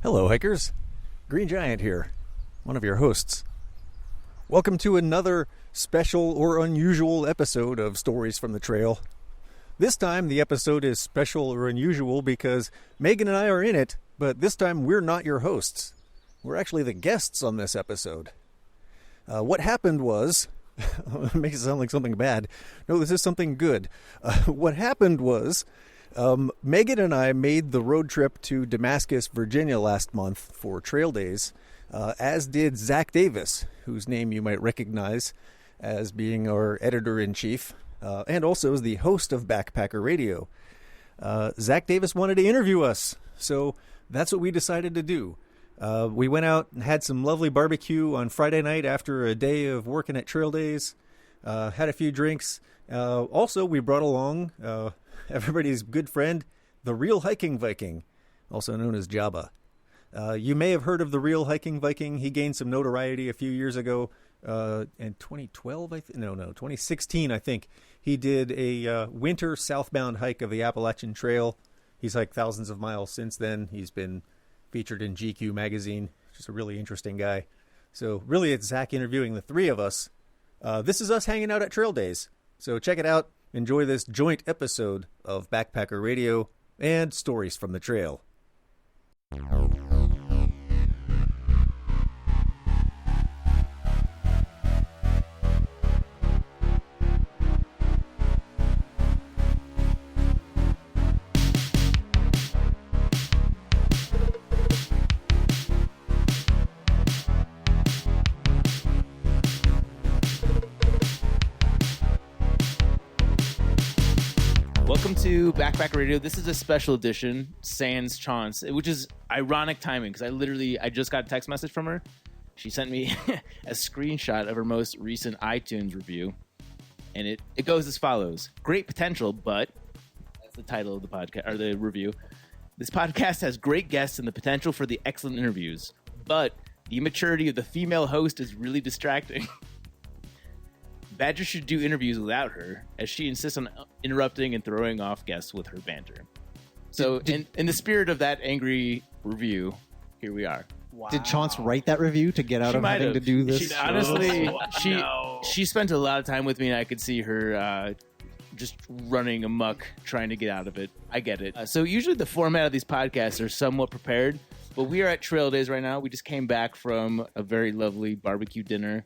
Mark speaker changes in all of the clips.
Speaker 1: Hello, hikers. Green Giant here, one of your hosts. Welcome to another special or unusual episode of Stories from the Trail. This time, the episode is special or unusual because Megan and I are in it, but this time we're not your hosts. We're actually the guests on this episode. What happened was... it makes it sound like something bad. No, this is something good. What happened was... Megan and I made the road trip to Damascus, Virginia last month for trail days, as did Zach Davis, whose name you might recognize as being our editor-in-chief, and also as the host of Backpacker Radio. Zach Davis wanted to interview us, so that's what we decided to do. We went out and had some lovely barbecue on Friday night after a day of working at trail days, had a few drinks. Also, we brought along... everybody's good friend, the real Hiking Viking, also known as Jabba. You may have heard of the real Hiking Viking. He gained some notoriety a few years ago. In 2012, 2016, I think. He did a winter southbound hike of the Appalachian Trail. He's hiked thousands of miles since then. He's been featured in GQ magazine. Just a really interesting guy. So really, it's Zach interviewing the three of us. This is us hanging out at trail days. So check it out. Enjoy this joint episode of Backpacker Radio and Stories from the Trail.
Speaker 2: Welcome to Backpacker Radio. This is a special edition, sans chance, which is ironic timing because I just got a text message from her. She sent me a screenshot of her most recent iTunes review, and it goes as follows. Great potential, but that's the title of the podcast or the review. This podcast has great guests and the potential for the excellent interviews, but the immaturity of the female host is really distracting. Badger should do interviews without her, as she insists on interrupting and throwing off guests with her banter. So, in the spirit of that angry review, here we are.
Speaker 3: Wow. Did Chance write that review to get out of having to do this?
Speaker 2: She spent a lot of time with me, and I could see her just running amok, trying to get out of it. I get it. So usually the format of these podcasts are somewhat prepared, but we are at Trail Days right now. We just came back from a very lovely barbecue dinner.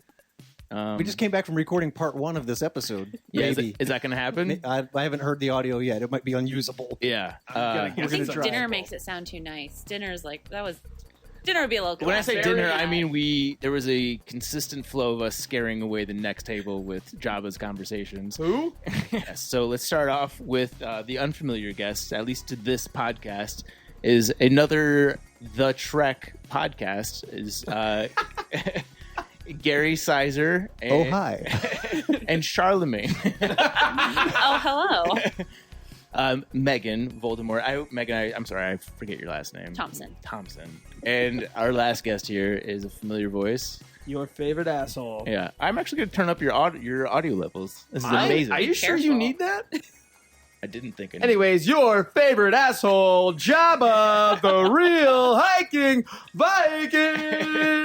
Speaker 3: We just came back from recording part one of this episode.
Speaker 2: Yeah,
Speaker 3: maybe.
Speaker 2: Is that going to happen?
Speaker 3: I haven't heard the audio yet. It might be unusable.
Speaker 2: Yeah.
Speaker 4: I think dinner makes it sound too nice. Dinner's like, dinner would be a little
Speaker 2: When I say dinner, I mean there was a consistent flow of us scaring away the next table with Jabba's conversations.
Speaker 5: Who?
Speaker 2: Yes, so let's start off with the unfamiliar guest, at least to this podcast, is another The Trek podcast. Is Gary Sizer.
Speaker 3: And, hi.
Speaker 2: And Charlemagne.
Speaker 4: Oh, hello.
Speaker 2: Megan Voldemort. I'm sorry, I forget your last name.
Speaker 4: Thompson.
Speaker 2: And our last guest here is a familiar voice.
Speaker 5: Your favorite asshole.
Speaker 2: Yeah. I'm actually going to turn up your audio levels. This is amazing.
Speaker 5: Are you sure you need that?
Speaker 2: I didn't think I needed.
Speaker 5: Anyways, your favorite asshole, Jabba, the real Hiking Viking.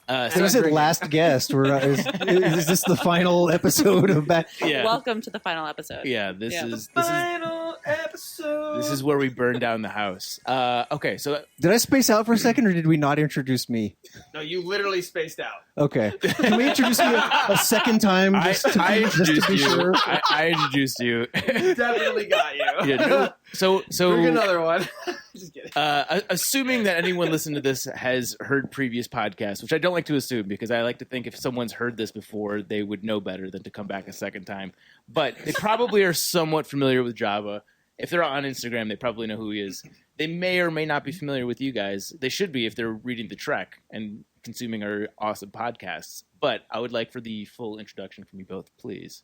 Speaker 3: Is it last guest? Is this the final episode of Back?
Speaker 2: Yeah.
Speaker 4: Welcome to the final episode.
Speaker 2: Yeah, this is
Speaker 5: Final episode.
Speaker 2: This is where we burn down the house. Okay, so
Speaker 3: Did I space out for a second, or did we not introduce me?
Speaker 5: No, you literally spaced out.
Speaker 3: Okay. Can we introduce you a second time?
Speaker 2: I introduced you.
Speaker 3: Sure?
Speaker 2: I introduced you.
Speaker 5: Definitely got you.
Speaker 2: Yeah, so
Speaker 5: Bring another one. Just kidding.
Speaker 2: Assuming that anyone listening to this has heard previous podcasts, which I don't like to assume because I like to think if someone's heard this before, they would know better than to come back a second time. But they probably are somewhat familiar with Jabba. If they're on Instagram, they probably know who he is. They may or may not be familiar with you guys. They should be if they're reading the Trek and consuming our awesome podcasts. But I would like for the full introduction from you both, please.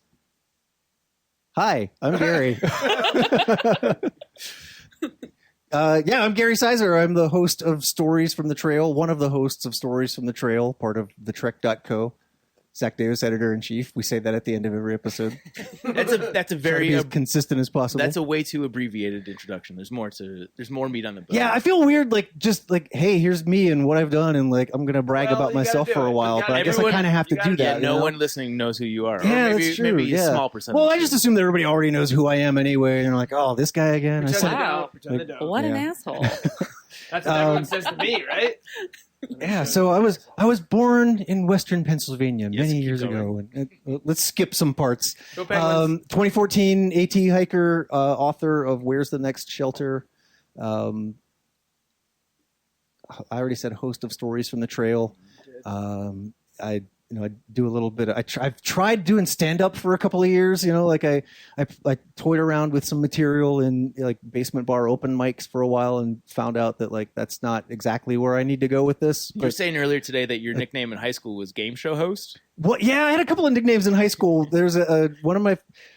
Speaker 3: Hi, I'm Gary. I'm Gary Sizer. I'm the host of Stories from the Trail, one of the hosts of Stories from the Trail, part of thetrek.co. Zach Davis, editor-in-chief. We say that at the end of every episode.
Speaker 2: That's a
Speaker 3: Try to
Speaker 2: very
Speaker 3: be as consistent as possible.
Speaker 2: that's a way too abbreviated introduction. There's more meat on the bone.
Speaker 3: Yeah, I feel weird, just hey, here's me and what I've done, and I'm gonna brag about myself for a while. But I guess I kind of have to do that.
Speaker 2: No one listening knows who you are.
Speaker 3: Yeah,
Speaker 2: or maybe,
Speaker 3: that's true.
Speaker 2: Maybe a small percentage.
Speaker 3: Well, I just assume that everybody already knows who I am anyway, and they're like, "Oh, this guy again."
Speaker 4: Wow.
Speaker 5: Pretend they don't.
Speaker 4: What an
Speaker 3: Yeah.
Speaker 4: asshole.
Speaker 5: That's what everyone says to me, right?
Speaker 3: Yeah, so I was born in Western Pennsylvania
Speaker 2: Yes,
Speaker 3: many
Speaker 2: keep
Speaker 3: years
Speaker 2: going.
Speaker 3: ago. And let's skip some parts.
Speaker 5: Go Penguins.
Speaker 3: 2014 AT hiker, author of Where's the Next Shelter. I already said host of Stories from the Trail. I do a little bit. I've tried doing stand up for a couple of years. I toyed around with some material in basement bar open mics for a while and found out that that's not exactly where I need to go with this.
Speaker 2: You were saying earlier today that your nickname in high school was game show host.
Speaker 3: Well, yeah, I had a couple of nicknames in high school. There's one of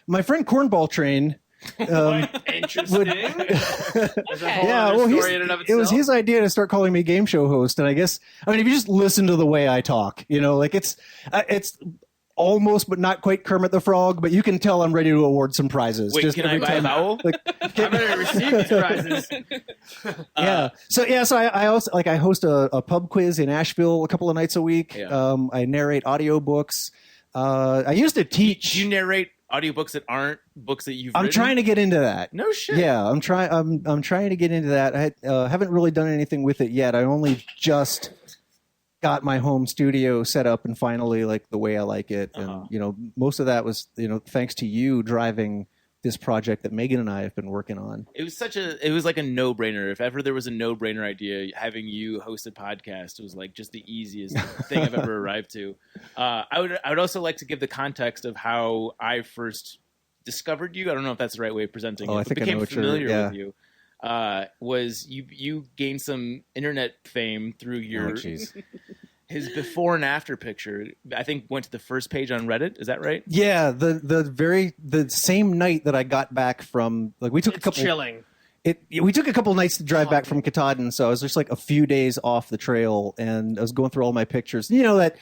Speaker 3: my friend Cornball Train.
Speaker 5: Interesting. There's a whole
Speaker 3: Yeah,
Speaker 5: other
Speaker 3: well,
Speaker 5: story in and of
Speaker 3: it was
Speaker 5: itself.
Speaker 3: his idea to start calling me game show host, and I guess if you just listen to the way I talk, it's almost but not quite Kermit the Frog, but you can tell I'm ready to award some prizes.
Speaker 2: Wait,
Speaker 3: just
Speaker 2: can I
Speaker 3: every
Speaker 2: buy a
Speaker 3: time.
Speaker 2: vowel?
Speaker 5: I'm going to receive these prizes.
Speaker 3: So I also I host a pub quiz in Asheville a couple of nights a week.
Speaker 2: Yeah.
Speaker 3: I narrate audiobooks. I used to teach.
Speaker 2: Do you narrate audiobooks that aren't books that you've
Speaker 3: I'm
Speaker 2: written?
Speaker 3: trying to get into that.
Speaker 2: No shit.
Speaker 3: Yeah, I'm trying. I'm trying to get into that. I haven't really done anything with it yet. I only just got my home studio set up and finally the way I like it. And most of that was thanks to you driving this project that Megan and I have been working on.
Speaker 2: It was like a no-brainer. If ever there was a no-brainer idea, having you host a podcast was just the easiest thing I've ever arrived to. I would also like to give the context of how I first discovered you. I don't know if that's the right way of presenting it.
Speaker 3: I
Speaker 2: But
Speaker 3: think I
Speaker 2: became
Speaker 3: know what
Speaker 2: familiar
Speaker 3: you're-
Speaker 2: with you. Was you gained some internet fame through your his before and after picture. I think went to the first page on Reddit. Is that right?
Speaker 3: Yeah, the same night that I got back from we took a couple.
Speaker 5: Chilling.
Speaker 3: We took a couple nights to drive back from Katahdin, so I was just a few days off the trail, and I was going through all my pictures. That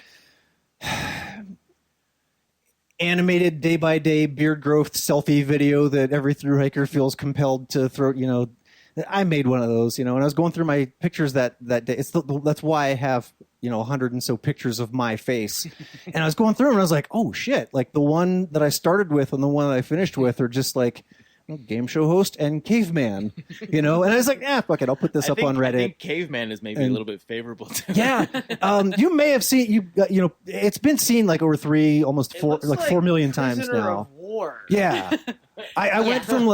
Speaker 3: animated day by day beard growth selfie video that every thru hiker feels compelled to throw. I made one of those, and I was going through my pictures that day. That's why I have 100 and so pictures of my face, and I was going through them and I was like, oh shit! The one that I started with and the one that I finished with are just game show host and caveman, and I was like, fuck it, I'll put this up on Reddit.
Speaker 2: I think caveman is maybe a little bit favorable too.
Speaker 3: Yeah, you may have seen it's been seen over 4 million times
Speaker 5: Prisoner
Speaker 3: now.
Speaker 5: of War.
Speaker 3: Yeah, I went from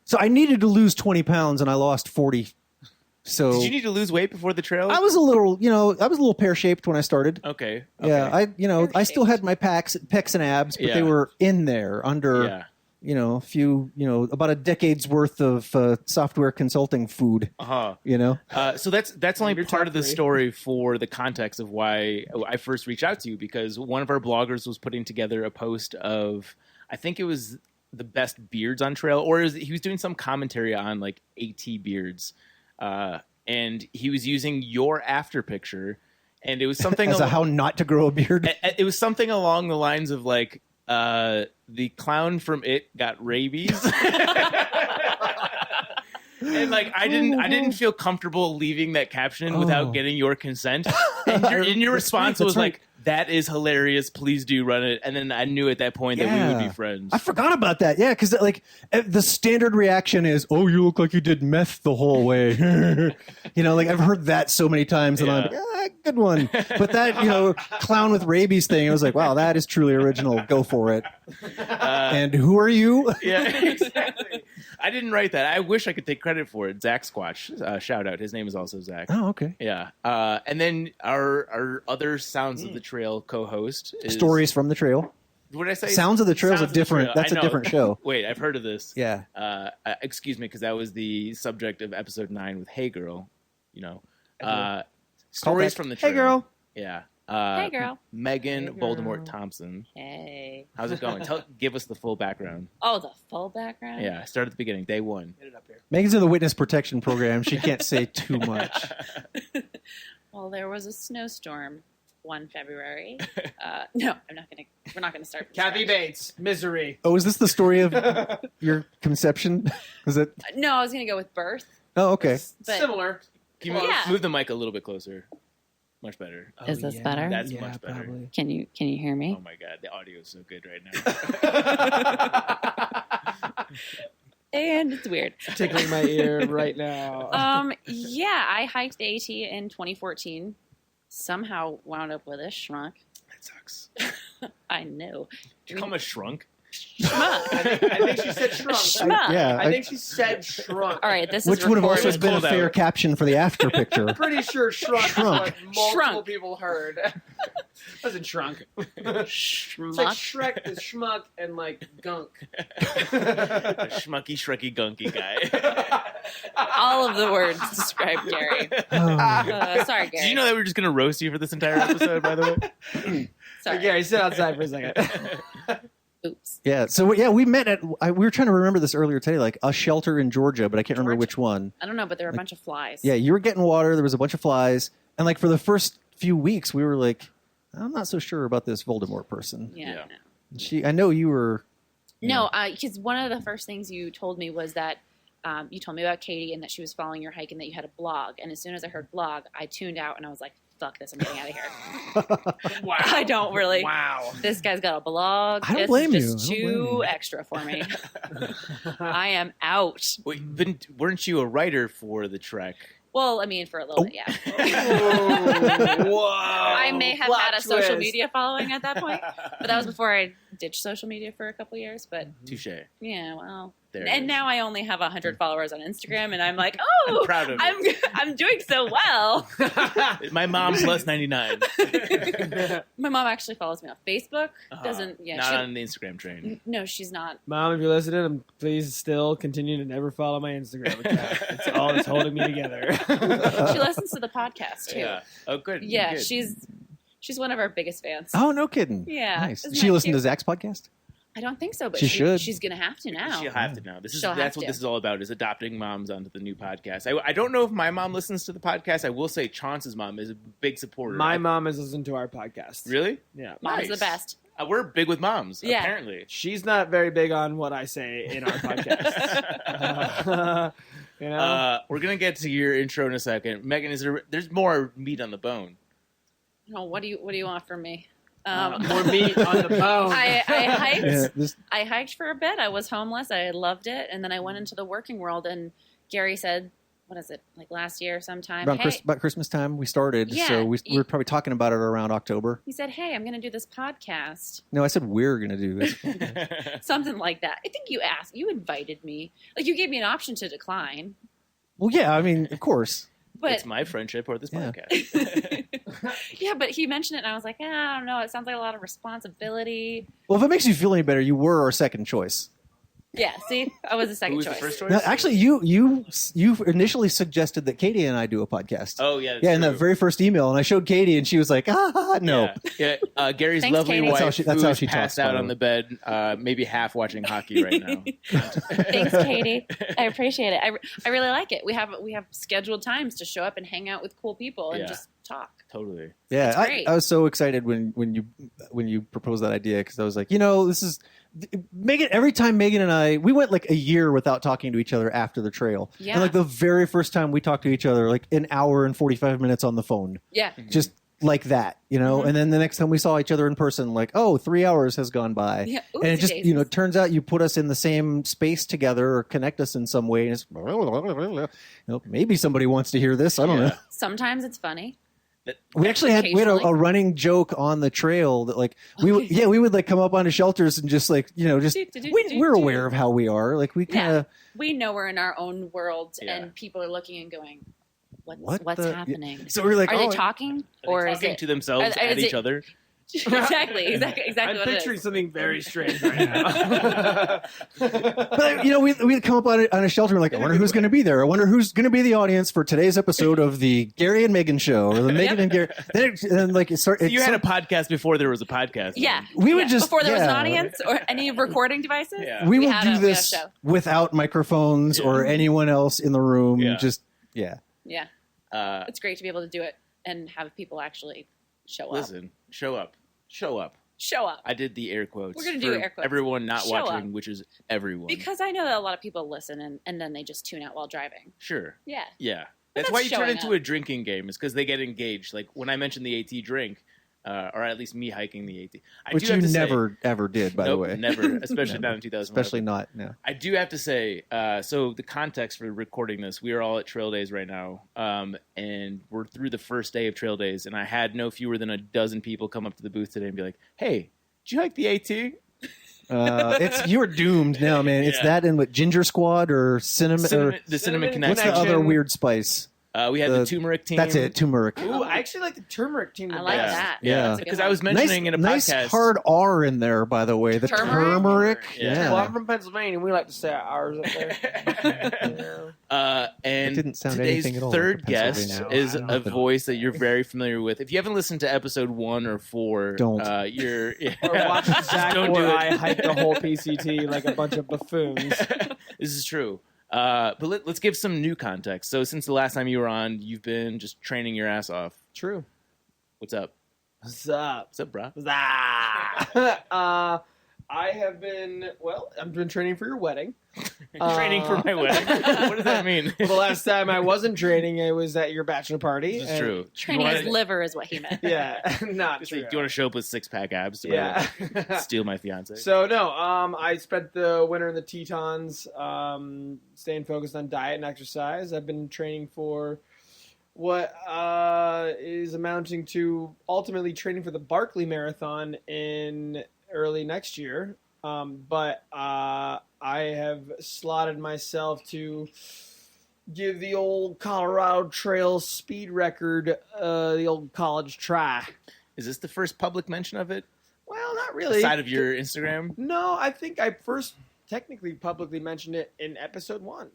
Speaker 3: so I needed to lose 20 pounds and I lost 40. So
Speaker 2: Did you need to lose weight before the trail?
Speaker 3: I was a little pear shaped when I started.
Speaker 2: Okay.
Speaker 3: Yeah, I still had my pecs and abs, but they
Speaker 2: Yeah.
Speaker 3: were in there under a few about a decade's worth of software consulting food.
Speaker 2: So that's only
Speaker 5: Your
Speaker 2: part
Speaker 5: top
Speaker 2: of the
Speaker 5: three.
Speaker 2: story for the context of why I first reached out to you, because one of our bloggers was putting together a post of, I think it was the best beards on trail, or he was doing some commentary on AT beards, and he was using your after picture, and it was something
Speaker 3: As a how not to grow a beard.
Speaker 2: it was something along the lines of the clown from It got rabies. And I didn't feel comfortable leaving that caption without getting your consent. And your response was
Speaker 3: right.
Speaker 2: that is hilarious. Please do run it. And then I knew at that point that we would be friends.
Speaker 3: I forgot about that. Yeah, because the standard reaction is, "Oh, you look like you did meth the whole way." I've heard that so many times, and I'm like, good one. But that clown with rabies thing, I was like, wow, that is truly original. Go for it. And who are you?
Speaker 2: Yeah, exactly. I didn't write that. I wish I could take credit for it. Zach Squatch, shout out. His name is also Zach.
Speaker 3: Oh, okay.
Speaker 2: Yeah. And then our other Sounds of the Trail co-host is
Speaker 3: Stories from the Trail.
Speaker 2: What did I say?
Speaker 3: Sounds of the Trail is
Speaker 2: Sounds
Speaker 3: a
Speaker 2: of the
Speaker 3: different.
Speaker 2: Trail.
Speaker 3: That's
Speaker 2: I
Speaker 3: a
Speaker 2: know.
Speaker 3: different show.
Speaker 2: Wait, I've heard of this.
Speaker 3: Yeah.
Speaker 2: Excuse me, because that was the subject of episode 9 with Hey Girl. Stories
Speaker 3: Callback.
Speaker 2: from the Trail.
Speaker 3: Hey, girl.
Speaker 2: Yeah.
Speaker 4: Hey, girl.
Speaker 2: Megan
Speaker 5: Hey, girl.
Speaker 2: Voldemort Thompson.
Speaker 4: Hey.
Speaker 2: How's it going? Give us the full background.
Speaker 4: Oh, the full background?
Speaker 2: Yeah, start at the beginning. Day 1.
Speaker 5: Get it up here.
Speaker 3: Megan's in the witness protection program. She can't say too much.
Speaker 4: Well, there was a snowstorm 1 February. No, I'm not gonna. We're not gonna start. from
Speaker 5: Kathy
Speaker 4: scratch.
Speaker 5: Bates, Misery.
Speaker 3: Oh, is this the story of your conception? Was it?
Speaker 4: No, I was gonna go with birth.
Speaker 3: Oh, okay.
Speaker 4: But-
Speaker 5: Similar.
Speaker 2: Can you
Speaker 4: Yeah.
Speaker 2: move the mic a little bit closer? Much better.
Speaker 4: Is this better?
Speaker 2: That's much better.
Speaker 5: Probably.
Speaker 4: Can you hear me?
Speaker 2: Oh my god, the audio is so good right now.
Speaker 4: And it's weird.
Speaker 5: Tickling my ear right now.
Speaker 4: Yeah, I hiked the AT in 2014. Somehow wound up with a schmuck.
Speaker 2: That sucks.
Speaker 4: I know.
Speaker 2: Did you call him a shrunk?
Speaker 4: Schmuck.
Speaker 5: I think she said shrunk.
Speaker 4: Schmuck.
Speaker 5: I think she said shrunk.
Speaker 4: All right, this
Speaker 3: Which
Speaker 4: is
Speaker 3: would have
Speaker 4: recorded.
Speaker 3: also been a
Speaker 2: Cold
Speaker 3: fair
Speaker 2: out.
Speaker 3: caption for the after picture.
Speaker 5: Pretty sure shrunk,
Speaker 3: Shrunk.
Speaker 5: is what multiple
Speaker 4: Shrunk.
Speaker 5: people heard. Wasn't shrunk. It's like
Speaker 4: Schmuck.
Speaker 5: Shrek, the schmuck, and like gunk.
Speaker 2: A schmucky, shrucky, gunky guy.
Speaker 4: All of the words describe Gary. Sorry, Gary.
Speaker 2: Did you know that we were just going to roast you for this entire episode, by the way?
Speaker 4: Sorry.
Speaker 5: Gary, sit outside for a second.
Speaker 4: Oops.
Speaker 3: Yeah. So yeah, we met at. We were trying to remember this earlier today, like a shelter in Georgia, but I can't remember
Speaker 4: Georgia.
Speaker 3: which one.
Speaker 4: I don't know, but there were a bunch of flies.
Speaker 3: Yeah, you were getting water. There was a bunch of flies, and like for the first few weeks, we were like, I'm not so sure about this Voldemort person.
Speaker 4: Yeah.
Speaker 2: Yeah.
Speaker 3: I know you were.
Speaker 4: No, because one of the first things you told me was that you told me about Katie and that she was following your hike and that you had a blog. And as soon as I heard blog, I tuned out and I was like, fuck this, I'm getting out of here.
Speaker 5: Wow.
Speaker 4: I don't really.
Speaker 5: Wow.
Speaker 4: This guy's got a blog.
Speaker 3: I don't
Speaker 4: This
Speaker 3: blame
Speaker 4: is
Speaker 3: you.
Speaker 4: just
Speaker 3: I don't blame
Speaker 4: too
Speaker 3: you.
Speaker 4: extra for me. I am out.
Speaker 2: Wait, weren't you a writer for the Trek?
Speaker 4: Well, I mean, for a little bit, yeah.
Speaker 5: Whoa.
Speaker 4: I may have
Speaker 5: Plot
Speaker 4: had a social
Speaker 5: twist.
Speaker 4: media following at that point, but that was before I ditched social media for a couple years. But
Speaker 2: Touche.
Speaker 4: yeah, well,
Speaker 2: There it
Speaker 4: and
Speaker 2: is.
Speaker 4: now I only have 100 followers on Instagram, and I'm like, oh,
Speaker 2: I'm proud of it.
Speaker 4: I'm doing so well.
Speaker 2: My mom plus 99.
Speaker 4: My mom actually follows me on Facebook. Doesn't
Speaker 2: Not
Speaker 4: she,
Speaker 2: on the Instagram train.
Speaker 4: no, she's not.
Speaker 5: Mom, if you're listening, please still continue to never follow my Instagram account. It's all that's holding me together.
Speaker 4: She listens to the podcast too.
Speaker 2: Yeah. Oh, good.
Speaker 4: Yeah,
Speaker 2: good.
Speaker 4: she's one of our biggest fans.
Speaker 3: Oh, no kidding.
Speaker 4: Yeah.
Speaker 3: Nice.
Speaker 4: Isn't
Speaker 3: She
Speaker 4: that
Speaker 3: listened to
Speaker 4: cute?
Speaker 3: Zach's podcast.
Speaker 4: I don't think so, but
Speaker 3: She should.
Speaker 4: She's gonna have to now.
Speaker 2: She'll have to now.
Speaker 4: She'll have
Speaker 2: That's what
Speaker 4: to.
Speaker 2: this is all about, is adopting moms onto the new podcast. I don't know if my mom listens to the podcast. I will say Chance's mom is a big supporter.
Speaker 5: My mom has listened to our podcast.
Speaker 2: Really?
Speaker 5: Yeah.
Speaker 4: Mom's the
Speaker 2: Nice.
Speaker 4: best.
Speaker 2: We're big with moms,
Speaker 4: Yeah.
Speaker 2: apparently.
Speaker 5: She's not very big on what I say in our podcast. You know?
Speaker 2: We're going to get to your intro in a second. Megan, there's more meat on the bone.
Speaker 4: Oh, what do you want from me?
Speaker 5: More meat on the bone.
Speaker 4: I hiked.
Speaker 3: Yeah, this,
Speaker 4: I hiked for a bit. I was homeless. I loved it, and then I went into the working world. And Gary said, "What is it? Like last year sometime?"
Speaker 3: about,
Speaker 4: Hey,
Speaker 3: about Christmas time, we started.
Speaker 4: Yeah.
Speaker 3: So we were probably talking about it around October.
Speaker 4: he said, "Hey, I'm going to do this podcast."
Speaker 3: No, I said we're going to do this.
Speaker 4: Something like that. I think you asked. You invited me. Like you gave me an option to decline.
Speaker 3: Well, yeah, I mean, of course.
Speaker 4: But
Speaker 2: It's my friendship or this
Speaker 3: Yeah.
Speaker 2: podcast.
Speaker 4: yeah, but he mentioned it, and I was like, I don't know. It sounds like a lot of responsibility.
Speaker 3: Well, if it makes you feel any better, you were our second choice.
Speaker 4: Yeah, see, I was the second
Speaker 2: Who was
Speaker 4: choice.
Speaker 2: the first choice?
Speaker 3: No, actually, you initially suggested that Katie and I do a podcast.
Speaker 2: Oh, yeah. That's
Speaker 3: yeah, in
Speaker 2: true.
Speaker 3: that very first email, and I showed Katie, and she was like, no.
Speaker 2: Yeah. Gary's
Speaker 4: Thanks,
Speaker 2: lovely
Speaker 4: Katie.
Speaker 2: wife
Speaker 3: That's
Speaker 2: who
Speaker 3: how
Speaker 2: is
Speaker 3: she
Speaker 2: passed
Speaker 3: talks, by
Speaker 2: out
Speaker 3: the
Speaker 2: on
Speaker 3: way.
Speaker 2: the bed, maybe half watching hockey right now.
Speaker 4: Thanks, Katie. I appreciate it. I really like it. We have scheduled times to show up and hang out with cool people and
Speaker 2: Yeah.
Speaker 4: just talk.
Speaker 2: Totally.
Speaker 3: Yeah,
Speaker 4: It's great.
Speaker 3: I was so excited when you proposed that idea because I was like, this is Megan. Every time Megan and I, we went like a year without talking to each other after the trail.
Speaker 4: Yeah.
Speaker 3: And like the very first time we talked to each other, like an hour and 45 minutes on the phone,
Speaker 4: Yeah.
Speaker 3: just like that,
Speaker 4: Mhm.
Speaker 3: And then the next time we saw each other in person, like, 3 hours has gone by.
Speaker 4: Yeah.
Speaker 3: And it just,
Speaker 4: Oopsie-daisies.
Speaker 3: it turns out you put us in the same space together or connect us in some way. And it's, maybe somebody wants to hear this. I don't know.
Speaker 4: Sometimes it's funny.
Speaker 3: We actually had a
Speaker 4: Occasionally.
Speaker 3: running joke on the trail that like we would we would like come up onto shelters and just like we're aware of how we are, like we kind of
Speaker 4: We know we're in our own world,
Speaker 2: Yeah.
Speaker 4: and people are looking and going,
Speaker 3: What
Speaker 4: what's
Speaker 3: the-
Speaker 4: happening?
Speaker 3: so we're like
Speaker 4: Are
Speaker 3: oh,
Speaker 4: they talking,
Speaker 2: Are
Speaker 4: or
Speaker 2: they
Speaker 4: is
Speaker 2: talking
Speaker 4: it
Speaker 2: to themselves
Speaker 4: is
Speaker 2: at
Speaker 4: it-
Speaker 2: each other?
Speaker 4: exactly
Speaker 5: I'm
Speaker 4: what it
Speaker 5: picturing
Speaker 4: is?
Speaker 5: something very strange right now.
Speaker 3: but we'd come up on a shelter and like I wonder who's going to be there. I wonder who's going to be the audience for today's episode of the Gary and Megan show or the Megan and Gary. Then like it started.
Speaker 2: You had a podcast before there was a podcast.
Speaker 4: Yeah,
Speaker 3: We would
Speaker 4: yeah.
Speaker 3: just-
Speaker 4: before there was an
Speaker 3: yeah.
Speaker 4: audience or any recording devices.
Speaker 2: Yeah.
Speaker 3: we
Speaker 4: we
Speaker 3: will
Speaker 4: had
Speaker 3: do
Speaker 4: a
Speaker 3: this
Speaker 4: show.
Speaker 3: without microphones
Speaker 2: Yeah.
Speaker 3: or anyone else in the room.
Speaker 2: Yeah.
Speaker 3: Just yeah.
Speaker 4: Yeah,
Speaker 2: Uh,
Speaker 4: it's great to be able to do it and have people actually Show up.
Speaker 2: Listen, show up. Show up.
Speaker 4: Show up.
Speaker 2: I did the air quotes.
Speaker 4: We're gonna do
Speaker 2: for
Speaker 4: air quotes.
Speaker 2: everyone not
Speaker 4: Show
Speaker 2: watching,
Speaker 4: up.
Speaker 2: which is everyone.
Speaker 4: Because I know that a lot of people listen and then they just tune out while driving.
Speaker 2: Sure.
Speaker 4: Yeah.
Speaker 2: Yeah.
Speaker 4: But
Speaker 2: That's why
Speaker 4: that's
Speaker 2: you turn
Speaker 4: showing
Speaker 2: into
Speaker 4: up.
Speaker 2: a drinking game, is because they get engaged. Like when I mentioned the AT drink, or at least me hiking the AT.
Speaker 3: Which you never ever did, by the way.
Speaker 2: Never, especially not in 2011.
Speaker 3: Especially not. No.
Speaker 2: I do have to say, so the context for recording this, we are all at Trail Days right now, and we're through the first day of Trail Days, and I had no fewer than a dozen people come up to the booth today and be like, "Hey, did you hike the AT?"
Speaker 3: You're doomed now, man. It's
Speaker 2: Yeah.
Speaker 3: that and what, Ginger Squad or Cinnamon?
Speaker 2: The Cinnamon
Speaker 3: What's
Speaker 2: Connection.
Speaker 3: the other weird spice?
Speaker 2: We had the turmeric team.
Speaker 3: That's it, turmeric.
Speaker 5: Ooh, I actually like the turmeric team.
Speaker 4: I
Speaker 5: the
Speaker 4: like
Speaker 5: best.
Speaker 4: that.
Speaker 3: Yeah.
Speaker 4: That's a good
Speaker 2: Because
Speaker 4: one.
Speaker 2: I was mentioning in a
Speaker 3: Nice
Speaker 2: podcast.
Speaker 3: hard R in there, by the way. The
Speaker 4: Turmeric?
Speaker 3: turmeric.
Speaker 2: Yeah.
Speaker 5: Well, I'm from Pennsylvania. We like to say ours up there.
Speaker 2: And
Speaker 3: It didn't sound
Speaker 2: today's
Speaker 3: anything at all
Speaker 2: third
Speaker 3: like
Speaker 2: guest
Speaker 3: Pennsylvania.
Speaker 2: is a voice that you're very familiar with. If you haven't listened to episode 1 or 4,
Speaker 3: Don't.
Speaker 2: You're
Speaker 5: Or watch Zach
Speaker 2: Don't
Speaker 5: or
Speaker 2: do it.
Speaker 5: I hike the whole PCT like a bunch of buffoons.
Speaker 2: This is true. But let's give some new context. So since the last time you were on, you've been just training your ass off.
Speaker 5: True.
Speaker 2: What's up?
Speaker 5: What's up?
Speaker 2: What's up, bro?
Speaker 5: I have been, I've been training for your wedding.
Speaker 2: Training for my wedding. What does that mean?
Speaker 5: Well, the last time I wasn't training, it was at your bachelor party.
Speaker 2: This is
Speaker 5: and-
Speaker 2: true.
Speaker 4: Training
Speaker 2: You
Speaker 4: his
Speaker 2: wanna-
Speaker 4: liver is what he meant.
Speaker 5: Yeah, not
Speaker 2: Just
Speaker 5: true.
Speaker 2: like, do you want to show up with 6-pack abs to
Speaker 5: Yeah.
Speaker 2: steal my fiance?
Speaker 5: So no, I spent the winter in the Tetons, staying focused on diet and exercise. I've been training for what is amounting to ultimately training for the Barkley Marathon in early next year. But I have slotted myself to give the old Colorado Trail speed record the old college try.
Speaker 2: Is this the first public mention of it?
Speaker 5: Well, not really.
Speaker 2: Aside of your Instagram?
Speaker 5: No, I think I first technically publicly mentioned it in episode 1.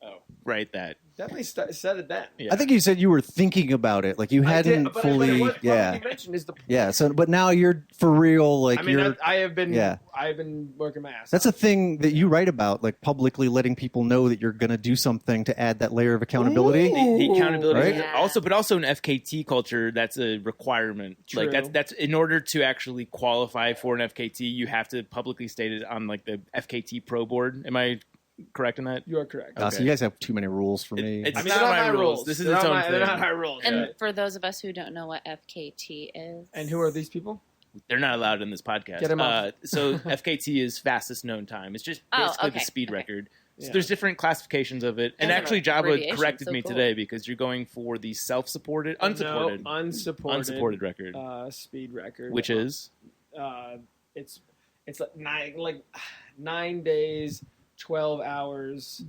Speaker 2: Oh, right, that.
Speaker 5: Definitely said it then.
Speaker 2: Yeah.
Speaker 3: I think you said you were thinking about it, like you
Speaker 5: I did,
Speaker 3: hadn't
Speaker 5: but
Speaker 3: fully.
Speaker 5: it was
Speaker 3: Yeah,
Speaker 5: publicly mentioned is the point.
Speaker 3: yeah. So, but now you're for real. Like
Speaker 5: I mean,
Speaker 3: you're.
Speaker 5: I have been.
Speaker 3: Yeah.
Speaker 5: I've been working my ass.
Speaker 3: That's a thing that you write about, like publicly letting people know that you're going to do something to add that layer of accountability.
Speaker 2: The accountability,
Speaker 3: Right?
Speaker 4: Yeah.
Speaker 2: but also in FKT culture, that's a requirement.
Speaker 5: True.
Speaker 2: Like that's in order to actually qualify for an FKT, you have to publicly state it on like the FKT Pro Board. Am I correct in that?
Speaker 5: You are correct.
Speaker 3: So
Speaker 2: Okay.
Speaker 3: you guys have too many rules for me.
Speaker 2: It's
Speaker 5: I mean,
Speaker 2: not
Speaker 5: they're not
Speaker 2: my
Speaker 5: my
Speaker 2: rules. This is
Speaker 5: They're
Speaker 2: its
Speaker 5: not
Speaker 2: own
Speaker 5: my-
Speaker 2: thing.
Speaker 5: They're not my rules.
Speaker 4: And for those of us who don't know what FKT is.
Speaker 5: And who are these people?
Speaker 2: They're not allowed in this podcast.
Speaker 5: Get 'em off.
Speaker 2: So FKT is fastest known time. It's just
Speaker 4: Oh,
Speaker 2: basically the
Speaker 4: okay,
Speaker 2: speed
Speaker 4: okay.
Speaker 2: record. So
Speaker 5: Yeah.
Speaker 2: there's different classifications of it. And
Speaker 4: That's an
Speaker 2: actually, Jabba
Speaker 4: abbreviation,
Speaker 2: corrected
Speaker 4: so
Speaker 2: me
Speaker 4: cool.
Speaker 2: today because you're going for the self-supported, unsupported,
Speaker 5: No, unsupported
Speaker 2: record,
Speaker 5: speed record,
Speaker 2: which is
Speaker 5: it's like 9 days, 12 hours,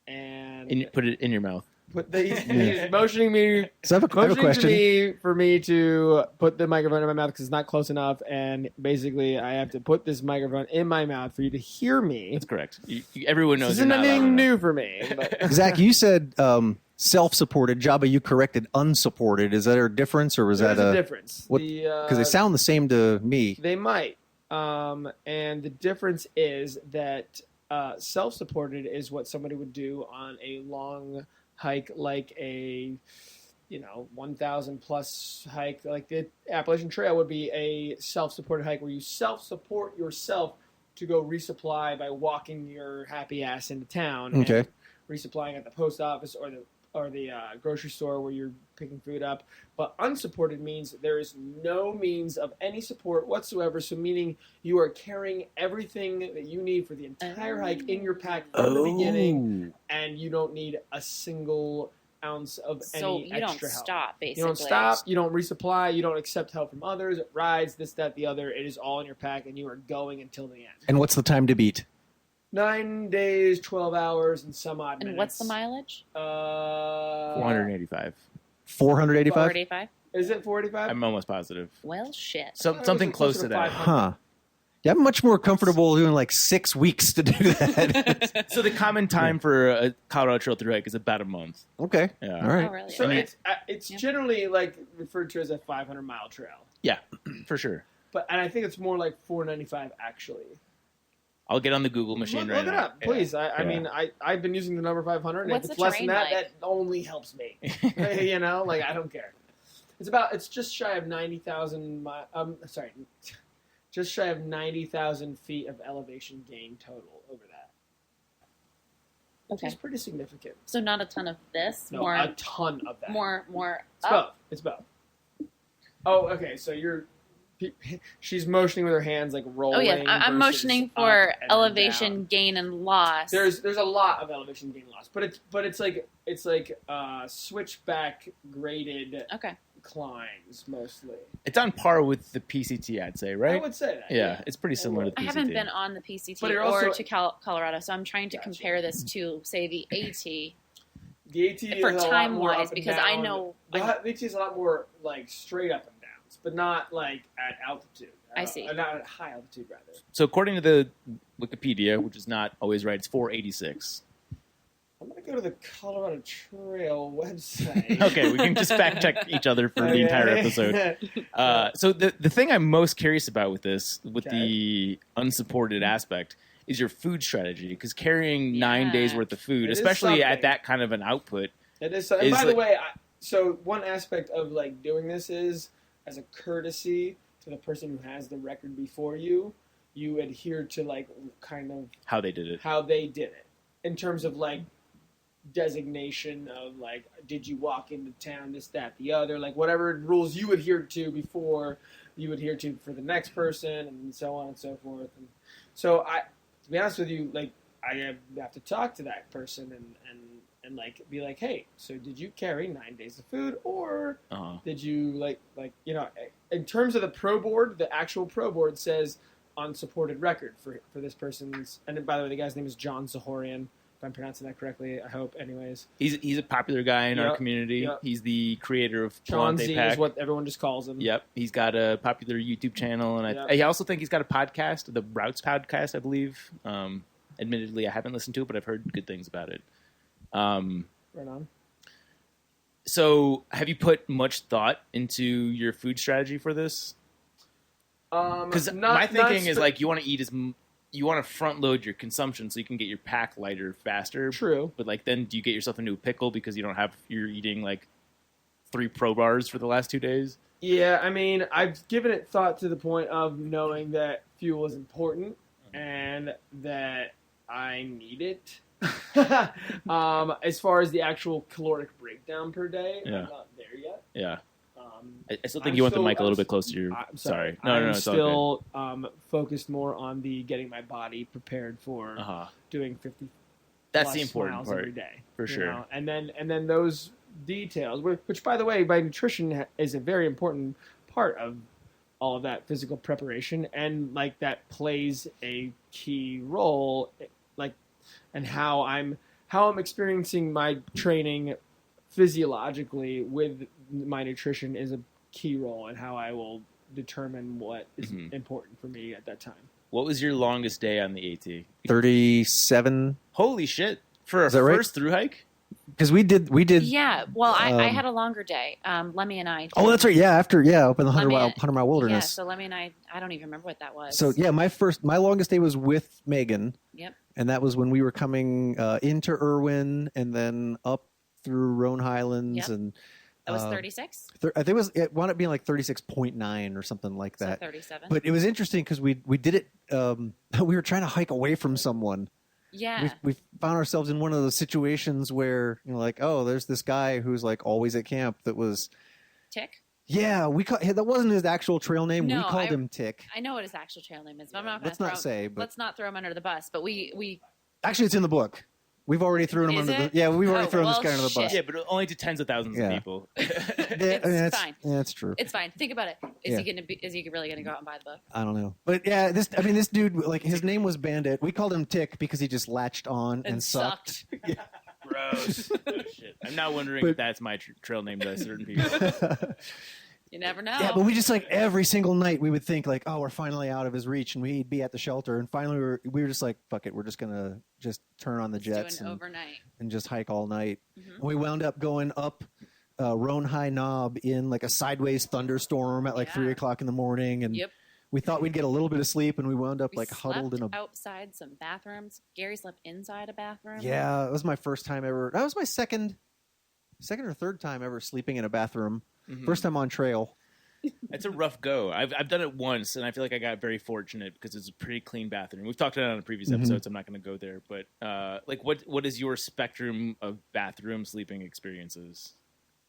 Speaker 5: and
Speaker 2: put it in your mouth.
Speaker 5: put he's motioning me.
Speaker 3: So I have a
Speaker 5: Motioning
Speaker 3: question.
Speaker 5: to me for me to put the microphone in my mouth because it's not close enough, and basically I have to put this microphone in my mouth for you to hear me.
Speaker 2: That's correct. Everyone knows.
Speaker 5: This
Speaker 2: you're
Speaker 5: isn't
Speaker 2: not allowed
Speaker 5: anything
Speaker 2: to know.
Speaker 5: new for me. But
Speaker 3: Zach, you said self-supported. Jabba, you corrected unsupported. Is that a difference, or was
Speaker 5: there's
Speaker 3: that
Speaker 5: a
Speaker 3: a?
Speaker 5: difference.
Speaker 3: what- Because they sound the same to me.
Speaker 5: They might. And the difference is that self-supported is what somebody would do on a long hike, like a 1,000 plus hike, like the Appalachian Trail would be a self-supported hike where you self-support yourself to go resupply by walking your happy ass into town.
Speaker 3: Okay.
Speaker 5: And resupplying at the post office or the grocery store where you're picking food up. But unsupported means there is no means of any support whatsoever. So meaning you are carrying everything that you need for the entire hike in your pack from the beginning, and you don't need a single ounce of
Speaker 4: So
Speaker 5: any
Speaker 4: you don't
Speaker 5: extra help.
Speaker 4: stop, basically.
Speaker 5: You don't stop. You don't resupply. You don't accept help from others. Rides, this, that, the other. It is all in your pack, and you are going until the end.
Speaker 3: And what's the time to beat?
Speaker 5: 9 days, 12 hours, and some odd minutes.
Speaker 4: And what's the mileage?
Speaker 2: 485.
Speaker 3: 485.
Speaker 4: 485?
Speaker 5: Is it 485?
Speaker 2: I'm almost positive.
Speaker 4: Well, shit.
Speaker 2: Something close to that.
Speaker 3: Huh. Yeah, I'm much more comfortable doing like 6 weeks to do that.
Speaker 2: So the common time for a Colorado Trail through hike is about a month.
Speaker 3: Okay.
Speaker 2: Yeah.
Speaker 3: All right.
Speaker 4: Oh, really?
Speaker 5: So
Speaker 4: Okay.
Speaker 5: it's
Speaker 4: Yeah.
Speaker 5: generally like referred to as a 500-mile trail,
Speaker 2: Yeah, for sure.
Speaker 5: and I think it's more like 495 actually.
Speaker 2: I'll get on the Google machine
Speaker 5: Look
Speaker 2: right
Speaker 5: it
Speaker 2: now.
Speaker 5: up, please. I
Speaker 2: Yeah.
Speaker 5: mean, I've been using the number 500, and
Speaker 4: What's
Speaker 5: if it's
Speaker 4: the
Speaker 5: less than
Speaker 4: terrain
Speaker 5: that,
Speaker 4: like?
Speaker 5: that only helps me. Like I don't care. It's just shy of 90,000 just shy of 90,000 feet of elevation gain total over that. Which
Speaker 4: Okay.
Speaker 5: is pretty significant.
Speaker 4: So not a ton of this.
Speaker 5: No,
Speaker 4: more
Speaker 5: a ton of that.
Speaker 4: more
Speaker 5: It's
Speaker 4: up.
Speaker 5: both. It's both. Oh, okay. So she's motioning with her hands, like rolling.
Speaker 4: Oh yes, I'm
Speaker 5: versus
Speaker 4: motioning
Speaker 5: up
Speaker 4: for
Speaker 5: and then
Speaker 4: elevation
Speaker 5: down.
Speaker 4: gain and loss.
Speaker 5: There's a lot of elevation gain loss, but it's like switchback graded
Speaker 4: okay.
Speaker 5: climbs mostly.
Speaker 2: It's on par with the PCT, I'd say,
Speaker 5: I
Speaker 2: right?
Speaker 5: would say that.
Speaker 2: Yeah, it's pretty similar to the
Speaker 4: I
Speaker 2: PCT.
Speaker 4: haven't been on the PCT
Speaker 5: But it
Speaker 4: or
Speaker 5: also-
Speaker 4: to Colorado, so I'm trying to
Speaker 5: Gotcha.
Speaker 4: compare this to, say, the AT
Speaker 5: The AT
Speaker 4: for
Speaker 5: is a lot
Speaker 4: time
Speaker 5: more
Speaker 4: wise
Speaker 5: up and
Speaker 4: because I
Speaker 5: down.
Speaker 4: know.
Speaker 5: The AT is a lot more like straight up and downs, but not like at altitude.
Speaker 4: I see.
Speaker 5: Not at high altitude, rather.
Speaker 2: So according to the Wikipedia, which is not always right, it's 486.
Speaker 5: I'm gonna go to the Colorado Trail website.
Speaker 2: Okay, we can just fact check each other for the entire episode. So the thing I'm most curious about with this, with the unsupported aspect, is your food strategy. Because carrying 9 days
Speaker 4: Yeah.
Speaker 2: worth of food,
Speaker 5: It is
Speaker 2: especially at
Speaker 5: something.
Speaker 2: that kind of an output,
Speaker 5: It is. And
Speaker 2: is
Speaker 5: by the
Speaker 2: like-
Speaker 5: way, so one aspect of like doing this is as a courtesy to the person who has the record before you, you adhere to like kind of
Speaker 2: how they did it.
Speaker 5: how they did it in terms of like designation of like, did you walk into town, this, that, the other, like whatever rules you adhered to before you adhere to for the next person, and so on and so forth. And so to be honest with you, like I have to talk to that person and like be like, hey, so did you carry 9 days of food, or
Speaker 2: Uh-huh.
Speaker 5: did you like in terms of the pro board, the actual pro board says unsupported record for this person's, and by the way, the guy's name is John Zahorian. If I'm pronouncing that correctly, I hope. Anyways,
Speaker 2: He's a popular guy in our
Speaker 5: Yep,
Speaker 2: community.
Speaker 5: yep.
Speaker 2: He's the creator of
Speaker 5: John
Speaker 2: Palante
Speaker 5: Z
Speaker 2: Pack.
Speaker 5: is what everyone just calls him.
Speaker 2: Yep, he's got a popular YouTube channel, and
Speaker 5: Yep.
Speaker 2: I also think he's got a podcast, the Routes podcast, I believe. Admittedly, I haven't listened to it, but I've heard good things about it.
Speaker 5: Right on.
Speaker 2: So, have you put much thought into your food strategy for this? Because my thinking is like you want to eat you want to front load your consumption so you can get your pack lighter faster.
Speaker 5: True.
Speaker 2: But like then do you get yourself into a pickle because you're eating like 3 Pro bars for the last 2 days?
Speaker 5: Yeah, I mean, I've given it thought to the point of knowing that fuel is important and that I need it. As far as the actual caloric breakdown per day,
Speaker 2: Yeah.
Speaker 5: I'm not there yet.
Speaker 2: Yeah. I still think
Speaker 5: I'm
Speaker 2: you want the
Speaker 5: still-
Speaker 2: mic a little bit closer to your...
Speaker 5: I'm
Speaker 2: sorry.
Speaker 5: I'm
Speaker 2: No, it's all
Speaker 5: still focused more on the getting my body prepared for
Speaker 2: good. Uh-huh.
Speaker 5: doing 50
Speaker 2: That's
Speaker 5: plus
Speaker 2: the important
Speaker 5: miles
Speaker 2: part.
Speaker 5: every day.
Speaker 2: For
Speaker 5: you
Speaker 2: sure.
Speaker 5: know? And then those details, which by the way, by nutrition is a very important part of all of that physical preparation, and like that plays a key role, like, and how I'm experiencing my training physiologically with my nutrition is a key role in how I will determine what is
Speaker 2: Mhm.
Speaker 5: important for me at that time.
Speaker 2: What was your longest day on the AT?
Speaker 3: 37.
Speaker 2: Holy shit. For a
Speaker 3: Is that right?
Speaker 2: first through hike?
Speaker 3: Because we did.
Speaker 4: Yeah, well, I
Speaker 3: Um,
Speaker 4: had a longer day. Lemmy and I.
Speaker 3: Oh, that's right. Yeah, up in the
Speaker 4: Let
Speaker 3: 100 mile
Speaker 4: Yeah,
Speaker 3: wilderness.
Speaker 4: so Lemmy and I don't even remember what that was.
Speaker 3: So yeah, my longest day was with Megan,
Speaker 4: Yep.
Speaker 3: and that was when we were coming into Irwin and then up through Roan Highlands,
Speaker 4: Yep.
Speaker 3: and
Speaker 4: That was 36?
Speaker 3: I think it wound up being like 36.9 or something like
Speaker 4: So
Speaker 3: that.
Speaker 4: 37?
Speaker 3: But it was interesting because we did it. We were trying to hike away from someone.
Speaker 4: Yeah.
Speaker 3: We found ourselves in one of those situations where like, oh, there's this guy who's like always at camp that was.
Speaker 4: Tick?
Speaker 3: Yeah, that wasn't his actual trail name.
Speaker 4: No,
Speaker 3: we called him Tick.
Speaker 4: I know what his actual trail name is, but I'm not going
Speaker 3: Let's
Speaker 4: to
Speaker 3: not say, but
Speaker 4: let's not throw him under the bus. But we
Speaker 3: actually, it's in the book. We've already thrown him
Speaker 4: Is
Speaker 3: under
Speaker 4: it?
Speaker 3: the. Yeah, we've already
Speaker 4: Oh,
Speaker 3: thrown this
Speaker 4: well,
Speaker 3: guy under the bus.
Speaker 4: shit.
Speaker 2: Yeah, but only to tens of thousands
Speaker 3: Yeah.
Speaker 2: of people.
Speaker 4: It's fine.
Speaker 3: Yeah, that's true.
Speaker 4: It's fine. Think about it.
Speaker 3: Yeah.
Speaker 4: Is he really gonna go out and buy the book?
Speaker 3: I don't know, but yeah, this dude, like, his name was Bandit. We called him Tick because he just latched on and sucked.
Speaker 2: Gross. Oh, shit. I'm now wondering
Speaker 3: But-
Speaker 2: if that's my trail name to certain people.
Speaker 4: You never know.
Speaker 3: Yeah, but we just like every single night we would think like, oh, we're finally out of his reach, and we'd be at the shelter, and finally we were just like, fuck it, we're just gonna just turn on the
Speaker 4: Just
Speaker 3: jets
Speaker 4: do an
Speaker 3: and,
Speaker 4: overnight.
Speaker 3: and just hike all night.
Speaker 4: Mhm.
Speaker 3: And we wound up going up Roan High Knob in like a sideways thunderstorm at like
Speaker 4: Yeah.
Speaker 3: 3 o'clock in the morning, and
Speaker 4: Yep.
Speaker 3: we thought we'd get a little bit of sleep, and we wound up
Speaker 4: We
Speaker 3: like huddled in a.
Speaker 4: outside some bathrooms. Gary slept inside a bathroom.
Speaker 3: Yeah, it was my first time ever. That was my second or third time ever sleeping in a bathroom. First time on trail.
Speaker 2: It's a rough go. I've done it once, and I feel like I got very fortunate because it's a pretty clean bathroom. We've talked about it on a previous episode, so I'm not going to go there. But like, what is your spectrum of bathroom sleeping experiences?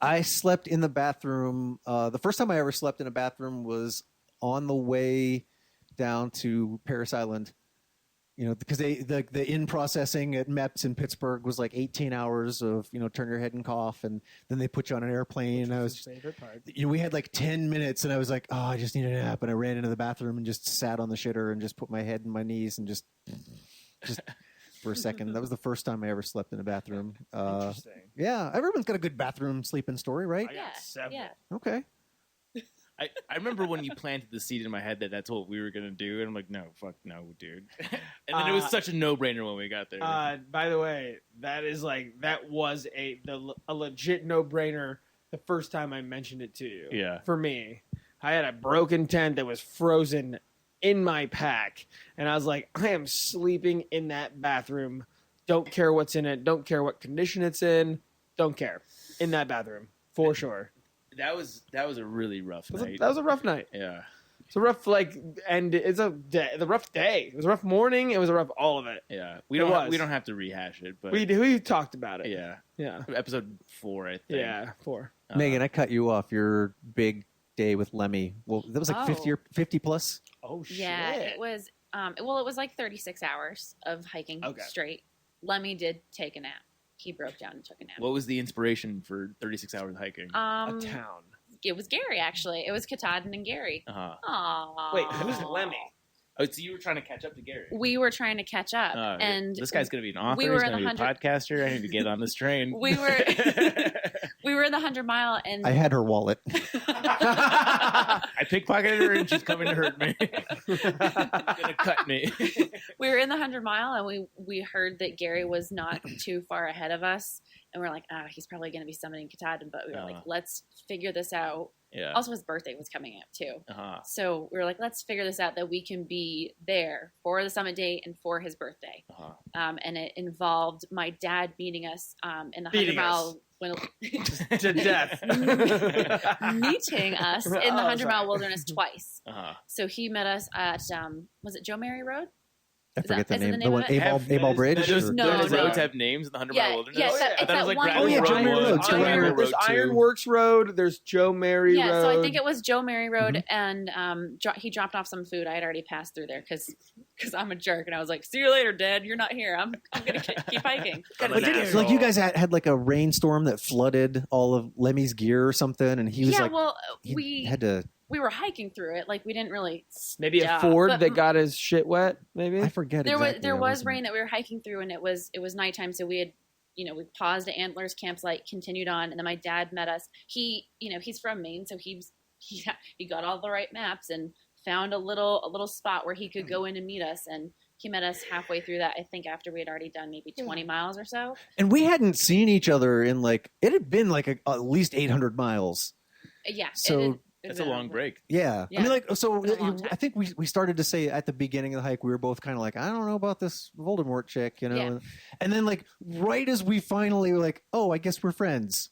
Speaker 3: I slept in the bathroom. The first time I ever slept in a bathroom was on the way down to Paris Island. You know, because the in processing at MEPS in Pittsburgh was like 18 hours of, you know, turn your head and cough, and then they put you on an airplane. And I was just,
Speaker 5: favorite part.
Speaker 3: you know, we had like 10 minutes, and I was like, oh, I just need a nap, and I ran into the bathroom and just sat on the shitter and just put my head in my knees and just for a second. That was the first time I ever slept in a bathroom.
Speaker 5: Interesting.
Speaker 3: Yeah, everyone's got a good bathroom sleeping story, right?
Speaker 5: I got several.
Speaker 4: Yeah.
Speaker 3: Okay.
Speaker 2: I remember when you planted the seed in my head that that's what we were going to do, and I'm like, no, fuck no, dude. And then it was such a no-brainer when we got there.
Speaker 5: By the way, that was a legit no-brainer the first time I mentioned it to you.
Speaker 2: Yeah.
Speaker 5: For me, I had a broken tent that was frozen in my pack, and I was like, I am sleeping in that bathroom. Don't care what's in it. Don't care what condition it's in. Don't care. In that bathroom, for sure.
Speaker 2: That was a really rough night.
Speaker 5: That was a rough night.
Speaker 2: Yeah.
Speaker 5: It's a rough it's a rough day. It was a rough morning. It was a rough all of it.
Speaker 2: Yeah. We don't have to rehash it, but
Speaker 5: We talked about it.
Speaker 2: yeah.
Speaker 5: Yeah.
Speaker 2: Episode 4, I think.
Speaker 5: Yeah. 4.
Speaker 3: Megan, I cut you off. Your big day with Lemmy. Well, that was like 50 plus.
Speaker 5: Oh shit.
Speaker 4: Yeah, it was. It was like 36 hours of hiking straight. Lemmy did take a nap. He broke down and took a nap.
Speaker 2: What was the inspiration for 36 hours of hiking?
Speaker 5: A town.
Speaker 4: It was Gary, actually. It was Katahdin and Gary.
Speaker 2: Uh-huh.
Speaker 4: Aww.
Speaker 5: Wait, who's Lemmy?
Speaker 2: Oh, so you were trying to catch up to Gary?
Speaker 4: We were trying to catch up, and
Speaker 2: this guy's going to be an author.
Speaker 4: we were
Speaker 2: He's
Speaker 4: in
Speaker 2: going to
Speaker 4: the
Speaker 2: be a podcaster. I need to get on this train.
Speaker 4: we were in the 100-mile, and
Speaker 3: I had her wallet.
Speaker 2: I pickpocketed her, and she's coming to hurt me. Gonna cut me.
Speaker 4: we were in the 100-mile, and we heard that Gary was not too far ahead of us, and we're like, he's probably going to be summoning Katahdin, but we were like, let's figure this out.
Speaker 2: Yeah.
Speaker 4: Also, his birthday was coming up too,
Speaker 2: Uh-huh.
Speaker 4: so we were like, let's figure this out that we can be there for the summit date and for his birthday.
Speaker 2: Uh-huh.
Speaker 4: And it involved my dad meeting us in the
Speaker 5: Beating
Speaker 4: 100-mile.
Speaker 5: To death.
Speaker 4: Meeting us in the 100-mile wilderness twice.
Speaker 2: Uh-huh.
Speaker 4: So he met us at was it Joe Mary Road?
Speaker 3: I forget the
Speaker 4: is it
Speaker 3: name.
Speaker 4: the
Speaker 3: The one,
Speaker 4: of it?
Speaker 3: A-Ball Bridge?
Speaker 2: Those
Speaker 4: No,
Speaker 2: roads
Speaker 4: no.
Speaker 2: have names in the 100-mile wilderness?
Speaker 4: Yeah,
Speaker 2: I thought it was like
Speaker 4: one-
Speaker 2: Gravel
Speaker 3: Oh, yeah,
Speaker 2: Road
Speaker 3: Joe Mary
Speaker 2: 1,
Speaker 3: Road. Joe Mary
Speaker 2: Ironworks
Speaker 3: Road.
Speaker 5: There's
Speaker 2: 2.
Speaker 5: Ironworks Road. There's Joe Mary
Speaker 4: Yeah,
Speaker 5: Road.
Speaker 4: so I think it was Joe Mary Road, and he dropped off some food. I had already passed through there because I'm a jerk, and I was like, "See you later, Dad. You're not here. I'm gonna keep hiking."
Speaker 2: I'm
Speaker 3: Like,
Speaker 2: an asshole.
Speaker 3: like you guys had like a rainstorm that flooded all of Lemmy's gear or something, and he was like,
Speaker 4: well,
Speaker 3: he
Speaker 4: we
Speaker 3: had to.
Speaker 4: we were hiking through it. Like we didn't really
Speaker 5: Maybe a
Speaker 4: stop,
Speaker 5: Ford
Speaker 4: but
Speaker 5: that got his shit wet. Maybe.
Speaker 3: I forget.
Speaker 4: there
Speaker 3: exactly.
Speaker 4: was
Speaker 3: I wasn't-
Speaker 4: rain that we were hiking through, and it was nighttime, so we had we paused at Antlers campsite, continued on, and then my dad met us. He's from Maine, so he got all the right maps and found a little spot where he could go in and meet us, and he met us halfway through that. I think after we had already done maybe 20 miles or so.
Speaker 3: And we hadn't seen each other in like it had been like at least 800 miles.
Speaker 4: Yeah,
Speaker 3: So
Speaker 2: It's a long break.
Speaker 3: yeah.
Speaker 4: Yeah.
Speaker 3: I mean, like, so
Speaker 4: It was a long time.
Speaker 3: I think we started to say at the beginning of the hike, we were both kind of like, I don't know about this Voldemort chick,
Speaker 4: Yeah.
Speaker 3: And then like right as we finally were like, oh, I guess we're friends.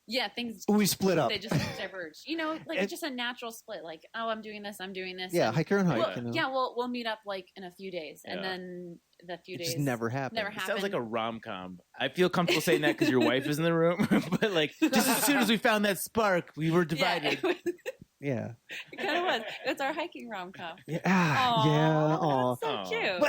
Speaker 4: Yeah, things
Speaker 3: We split up.
Speaker 4: they just diverged. Like
Speaker 3: And-
Speaker 4: just a natural split. Like, oh, I'm doing this.
Speaker 3: Yeah,
Speaker 4: and-
Speaker 3: hike your own hike.
Speaker 4: Well, yeah, we'll meet up like in a few days, and
Speaker 2: Yeah.
Speaker 4: then the few
Speaker 3: It
Speaker 4: days
Speaker 3: just never happened.
Speaker 4: never
Speaker 2: It
Speaker 4: happened.
Speaker 2: sounds like a rom-com. I feel comfortable saying that because your wife is in the room. But like, just as soon as we found that spark, we were divided.
Speaker 3: Yeah.
Speaker 4: It kind of was. It's our hiking rom-com.
Speaker 3: Yeah.
Speaker 4: Aw,
Speaker 3: Yeah. Aw.
Speaker 4: that's so
Speaker 2: Aw.
Speaker 4: cute.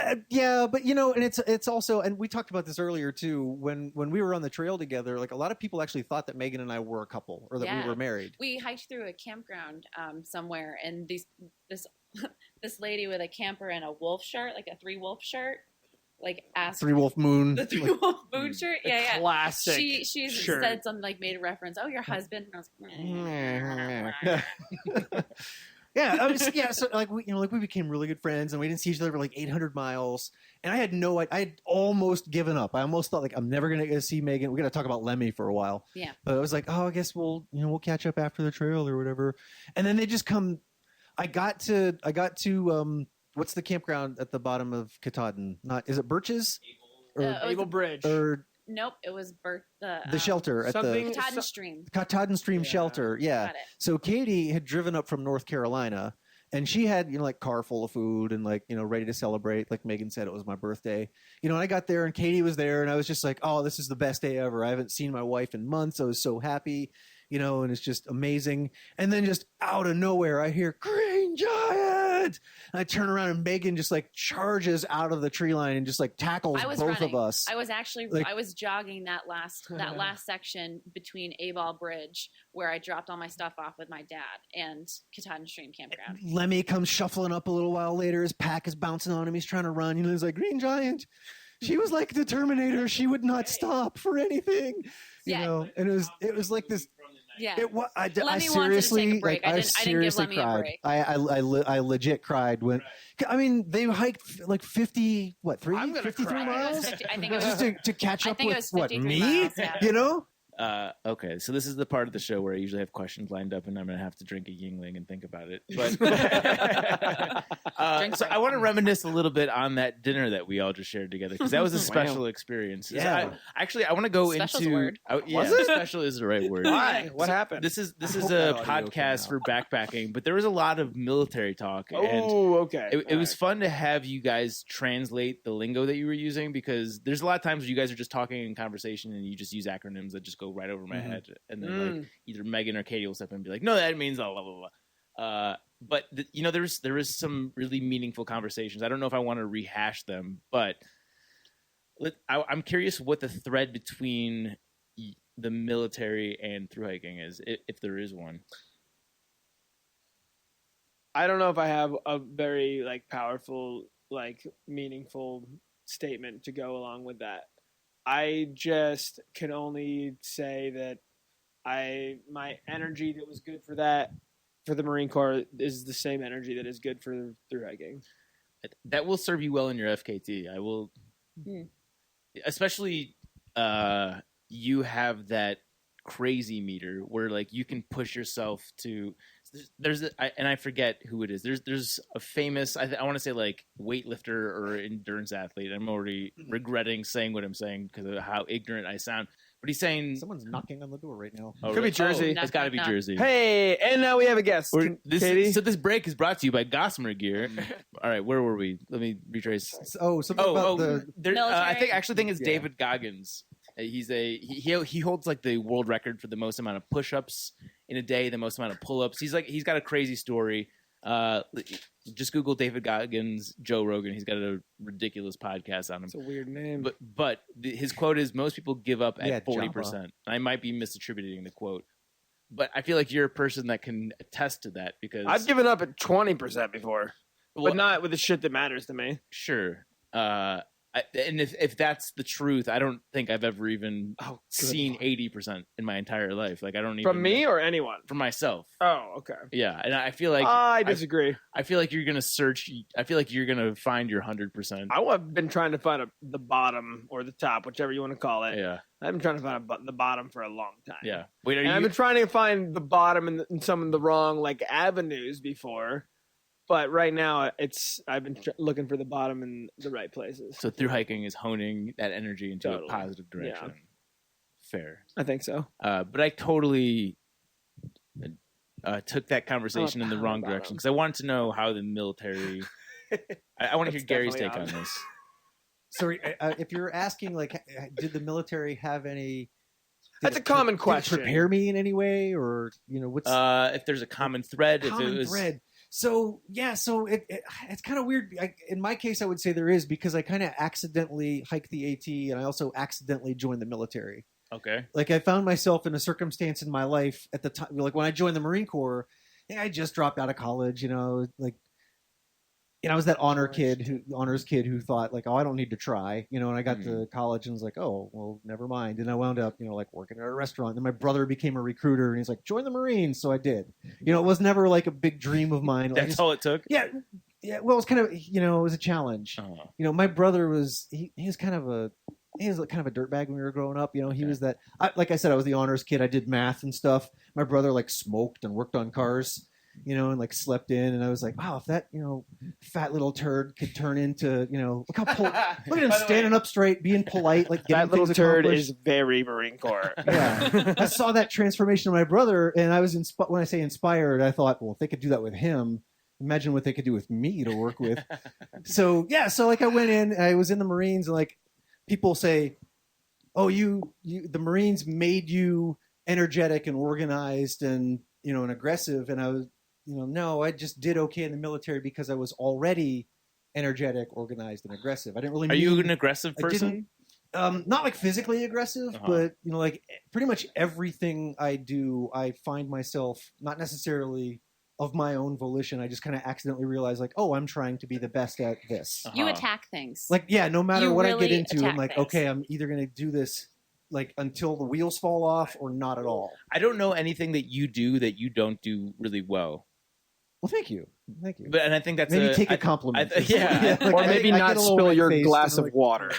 Speaker 3: But and it's also, and we talked about this earlier too. When we were on the trail together, like a lot of people actually thought that Megan and I were a couple or that
Speaker 4: Yeah.
Speaker 3: we were married.
Speaker 4: We hiked through a campground somewhere, and this lady with a camper and a wolf shirt, like a 3-wolf shirt, like asked
Speaker 3: Three Wolf Moon.
Speaker 4: the 3-wolf moon shirt. Yeah.
Speaker 5: Classic.
Speaker 4: She
Speaker 5: shirt.
Speaker 4: said something like made a reference. Oh, your husband. And I was like,
Speaker 3: Yeah, I was, yeah. So like we became really good friends, and we didn't see each other for like 800 miles. And I had almost given up. I almost thought like I'm never gonna see Megan. We're gonna talk about Lemmy for a while.
Speaker 4: Yeah.
Speaker 3: But I was like, oh, I guess we'll catch up after the trail or whatever. And then they just come. I got to what's the campground at the bottom of Katahdin? Is it Birches? Or
Speaker 4: Oh,
Speaker 5: Able Bridge.
Speaker 3: or
Speaker 4: Nope, it was
Speaker 3: the shelter at
Speaker 5: something-
Speaker 3: the
Speaker 4: Katahdin Stream.
Speaker 3: Katahdin Stream
Speaker 5: Yeah.
Speaker 3: shelter. Yeah.
Speaker 4: Got it.
Speaker 3: So Katie had driven up from North Carolina, and she had, like car full of food and ready to celebrate. Like Megan said, it was my birthday. And I got there and Katie was there, and I was just like, oh, this is the best day ever. I haven't seen my wife in months. I was so happy, and it's just amazing. And then just out of nowhere, I hear Green Giant. And I turn around and Megan just charges out of the tree line and just tackles
Speaker 4: I was
Speaker 3: both
Speaker 4: running.
Speaker 3: of us.
Speaker 4: I was actually I was jogging that last section between A-Ball Bridge where I dropped all my stuff off with my dad and Katahdin Stream Campground.
Speaker 3: Lemmy comes shuffling up a little while later. His pack is bouncing on him. He's trying to run. He's like, Green Giant. She was like the Terminator. She would not stop for anything.
Speaker 4: Yeah.
Speaker 3: And it was like this.
Speaker 4: Yeah.
Speaker 3: I
Speaker 4: Lemmy
Speaker 3: seriously,
Speaker 4: wanted to take a break. I didn't give
Speaker 3: seriously
Speaker 4: Lemmy a
Speaker 3: cried.
Speaker 4: break.
Speaker 3: I legit cried when. I mean, they hiked 50,
Speaker 5: I'm gonna
Speaker 3: 53
Speaker 5: cry.
Speaker 3: miles?
Speaker 4: I think it was
Speaker 3: Just to catch
Speaker 4: I
Speaker 3: up
Speaker 4: think it
Speaker 3: with
Speaker 4: was 53 miles, yeah.
Speaker 2: Okay, so this is the part of the show where I usually have questions lined up, and I'm going to have to drink a Yingling and think about it. But so I want to reminisce a little bit on that dinner that we all just shared together, because that was a special experience.
Speaker 3: Yeah.
Speaker 2: I want to go
Speaker 4: Special's
Speaker 2: into.
Speaker 4: a word.
Speaker 5: Was it?
Speaker 2: Special is the right word.
Speaker 5: Why? What happened?
Speaker 2: This is
Speaker 3: hope
Speaker 2: a
Speaker 3: that audio came
Speaker 2: podcast
Speaker 3: out.
Speaker 2: for backpacking, but there was a lot of military talk, and
Speaker 5: Oh, okay.
Speaker 2: it was fun to have you guys translate the lingo that you were using, because there's a lot of times where you guys are just talking in conversation and you just use acronyms that just go right over my head, and then either Megan or Katie will step in and be like, "No, that means blah blah blah." But there was some really meaningful conversations. I don't know if I want to rehash them, but I'm curious what the thread between the military and thru hiking is, if there is one.
Speaker 5: I don't know if I have a very powerful, meaningful statement to go along with that. I just can only say that my energy that was good for the Marine Corps is the same energy that is good for thru hiking.
Speaker 2: That will serve you well in your FKT. I will, especially you have that crazy meter where you can push yourself to. And I forget who it is. There's a famous, I want to say weightlifter or endurance athlete. I'm already regretting saying what I'm saying because of how ignorant I sound. But he's saying
Speaker 3: Someone's knocking on the door right now.
Speaker 2: Oh,
Speaker 5: Could be Jersey.
Speaker 2: It's got to be
Speaker 4: Knock.
Speaker 2: Jersey.
Speaker 5: Hey, and now we have a guest. Katie?
Speaker 2: So this break is brought to you by Gossamer Gear. All right, where were we? Let me retrace.
Speaker 3: Something about the
Speaker 2: I
Speaker 4: Military.
Speaker 2: think it's David Goggins. He holds the world record for the most amount of push-ups in a day, the most amount of pull-ups. He's got a crazy story. Just Google David Goggins, Joe Rogan. He's got a ridiculous podcast on him.
Speaker 5: It's a weird name.
Speaker 2: But his quote is, most people give up at 40%.
Speaker 3: Jabba.
Speaker 2: I might be misattributing the quote, but I feel like you're a person that can attest to that, because
Speaker 5: I've given up at 20% before,
Speaker 2: Well,
Speaker 5: but not with the shit that matters to me.
Speaker 2: sure. And if that's the truth, I don't think I've ever even seen 80% in my entire life. I don't even
Speaker 5: From me or anyone?
Speaker 2: from myself.
Speaker 5: Oh, okay.
Speaker 2: Yeah, and I feel like
Speaker 5: I disagree.
Speaker 2: I feel like you're gonna search. I feel like you're gonna find your 100%.
Speaker 5: I've been trying to find the bottom or the top, whichever you want to call it.
Speaker 2: Yeah,
Speaker 5: I've been trying to find the bottom for a long time.
Speaker 2: yeah. Wait, are
Speaker 5: And I've
Speaker 2: you?
Speaker 5: been trying to find the bottom in some of the wrong avenues before, but right now I've been looking for the bottom in the right places.
Speaker 2: So through hiking is honing that energy into
Speaker 5: Totally.
Speaker 2: a positive direction. Fair.
Speaker 5: I think so.
Speaker 2: But I totally took that conversation in the wrong
Speaker 5: bottom.
Speaker 2: direction, because I wanted to know how the military. I want to hear
Speaker 5: That's
Speaker 2: Gary's take
Speaker 5: definitely
Speaker 2: on this.
Speaker 3: Sorry, if you're asking, did the military have any?
Speaker 5: That's
Speaker 3: did
Speaker 5: a common
Speaker 3: did it
Speaker 5: question.
Speaker 3: prepare me in any way, or what's
Speaker 2: If there's a common thread, if
Speaker 3: common
Speaker 2: it was
Speaker 3: thread? So it's kind of weird. In my case, I would say there is, because I kind of accidentally hiked the AT, and I also accidentally joined the military.
Speaker 2: okay.
Speaker 3: I found myself in a circumstance in my life at the time, when I joined the Marine Corps. I just dropped out of college. I was that honors kid who thought I don't need to try, and I got to college and was like, oh, well, never mind. And I wound up, working at a restaurant. And my brother became a recruiter, and he's like, join the Marines. So I did. It was never a big dream of mine.
Speaker 2: That's all it took.
Speaker 3: Yeah. Yeah. Well, it was kind of, it was a challenge. My brother was, he was kind of a dirtbag when we were growing up. He was that, like I said, I was the honors kid. I did math and stuff. My brother smoked and worked on cars. and like slept in, and I was like, wow, if that, fat little turd could turn into, look how look at him standing up straight, being polite, like getting
Speaker 5: That little
Speaker 3: things
Speaker 5: turd
Speaker 3: accomplished.
Speaker 5: is very Marine Corps.
Speaker 3: Yeah, I saw that transformation of my brother, and I was when I say inspired, I thought, well, if they could do that with him, imagine what they could do with me to work with. So like I went in, I was in the Marines, and like people say, oh, the Marines made you energetic and organized and and aggressive, and I was no, I just did okay in the military because I was already energetic, organized, and aggressive. I didn't really.
Speaker 2: Are you an aggressive person?
Speaker 3: Not like physically aggressive, but like pretty much everything I do, I find myself not necessarily of my own volition. I just kind of accidentally realize, like, oh, I'm trying to be the best at this.
Speaker 4: You attack things.
Speaker 3: Like, yeah, no matter
Speaker 4: You
Speaker 3: what
Speaker 4: really
Speaker 3: I get into, I'm like,
Speaker 4: attack things.
Speaker 3: okay, I'm either going to do this like until the wheels fall off or not at all.
Speaker 2: I don't know anything that you do that you don't do really well.
Speaker 3: Well, thank you.
Speaker 2: And I think that's
Speaker 3: maybe take a compliment.
Speaker 2: Yeah.
Speaker 3: Like,
Speaker 5: Or maybe
Speaker 3: I
Speaker 5: not
Speaker 3: get a little
Speaker 5: spill your
Speaker 3: red-faced
Speaker 5: glass
Speaker 3: and
Speaker 5: of
Speaker 3: like,
Speaker 5: water.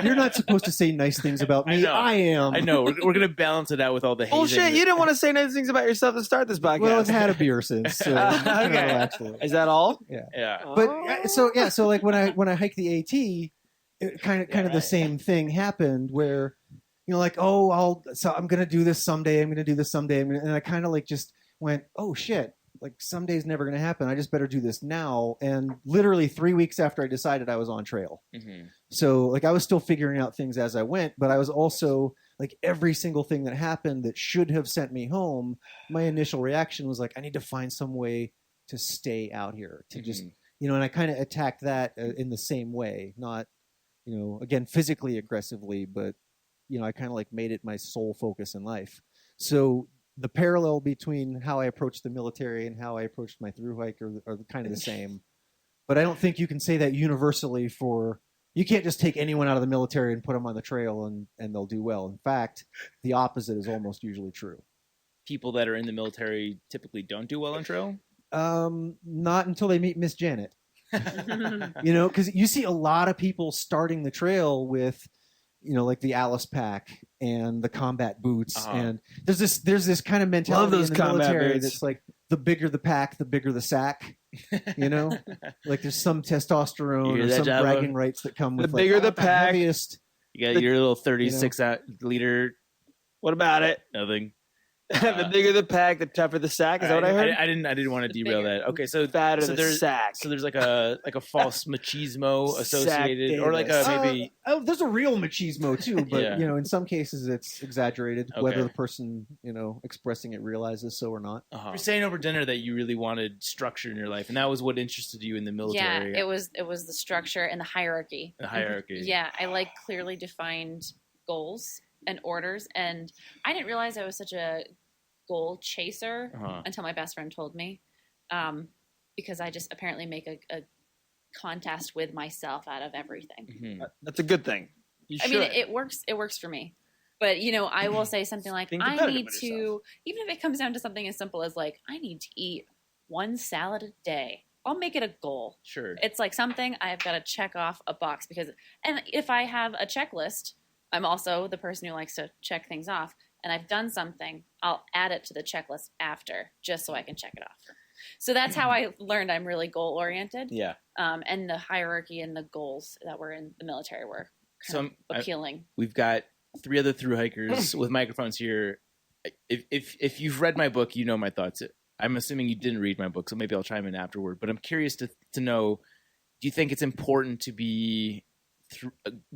Speaker 3: You're not supposed to say nice things about me. I am.
Speaker 2: I know. We're going to balance it out with all the hazing.
Speaker 5: Bullshit! You didn't want to say nice things about yourself to start this podcast.
Speaker 3: Well, I've had a beer since. So
Speaker 5: Okay.
Speaker 3: relax a little.
Speaker 5: Is that all?
Speaker 3: Yeah.
Speaker 2: Yeah.
Speaker 3: But so like when I hiked the AT, it kind of the same thing happened where like, oh, I'm gonna do this someday. I'm gonna do this someday. And I kind of like just went, oh shit, like someday's never gonna happen. I just better do this now. And literally 3 weeks after I decided, I was on trail.
Speaker 2: Mm-hmm.
Speaker 3: So like I was still figuring out things as I went, but I was also like every single thing that happened that should have sent me home. My initial reaction was like, I need to find some way to stay out here, to just and I kind of attacked that in the same way, not again physically aggressively, but I kind of like made it my sole focus in life. So the parallel between how I approached the military and how I approached my thru hike are kind of the same. But I don't think you can say that universally you can't just take anyone out of the military and put them on the trail and they'll do well. In fact, the opposite is almost usually true.
Speaker 2: People that are in the military typically don't do well on trail?
Speaker 3: Not until they meet Miss Janet. Because you see a lot of people starting the trail with like the Alice pack and the combat boots, and there's this kind of mentality in the military that's like the bigger the pack, the bigger the sack. Like there's some testosterone or some
Speaker 2: Jabba?
Speaker 3: bragging rights that come with
Speaker 5: The bigger the pack.
Speaker 3: heaviest.
Speaker 2: You got your little 36 liter.
Speaker 5: What about it?
Speaker 2: Nothing.
Speaker 5: The bigger the pack, the tougher the sack. Is that what I heard?
Speaker 2: I didn't want to derail that. Okay, so
Speaker 5: Fatter
Speaker 2: so
Speaker 5: the
Speaker 2: there's
Speaker 5: sack.
Speaker 2: So there's like a false machismo associated,
Speaker 5: Sack
Speaker 2: or like a maybe.
Speaker 3: There's a real machismo too, but
Speaker 2: Yeah.
Speaker 3: in some cases it's exaggerated,
Speaker 2: Okay.
Speaker 3: whether the person expressing it realizes so or not.
Speaker 2: You're saying over dinner that you really wanted structure in your life, and that was what interested you in the military.
Speaker 4: Yeah, it was the structure and the hierarchy.
Speaker 2: The hierarchy.
Speaker 4: Yeah, I like clearly defined goals and orders, and I didn't realize I was such a goal chaser until my best friend told me, because I just apparently make a contest with myself out of everything.
Speaker 2: Mm-hmm.
Speaker 5: That's a good thing.
Speaker 4: I mean, it works for me. But I will say something like,
Speaker 5: Being
Speaker 4: I
Speaker 5: competitive
Speaker 4: need
Speaker 5: with
Speaker 4: to,
Speaker 5: yourself.
Speaker 4: even if it comes down to something as simple as like, I need to eat one salad a day. I'll make it a goal.
Speaker 2: Sure.
Speaker 4: It's like something I've got to check off a box and if I have a checklist, I'm also the person who likes to check things off. And I've done something, I'll add it to the checklist after, just so I can check it off. So that's how I learned I'm really goal-oriented.
Speaker 2: Yeah.
Speaker 4: And the hierarchy and the goals that were in the military were kind of appealing.
Speaker 2: We've got 3 other thru hikers with microphones here. If you've read my book, you know my thoughts. I'm assuming you didn't read my book, so maybe I'll chime in afterward. But I'm curious to know, do you think it's important to be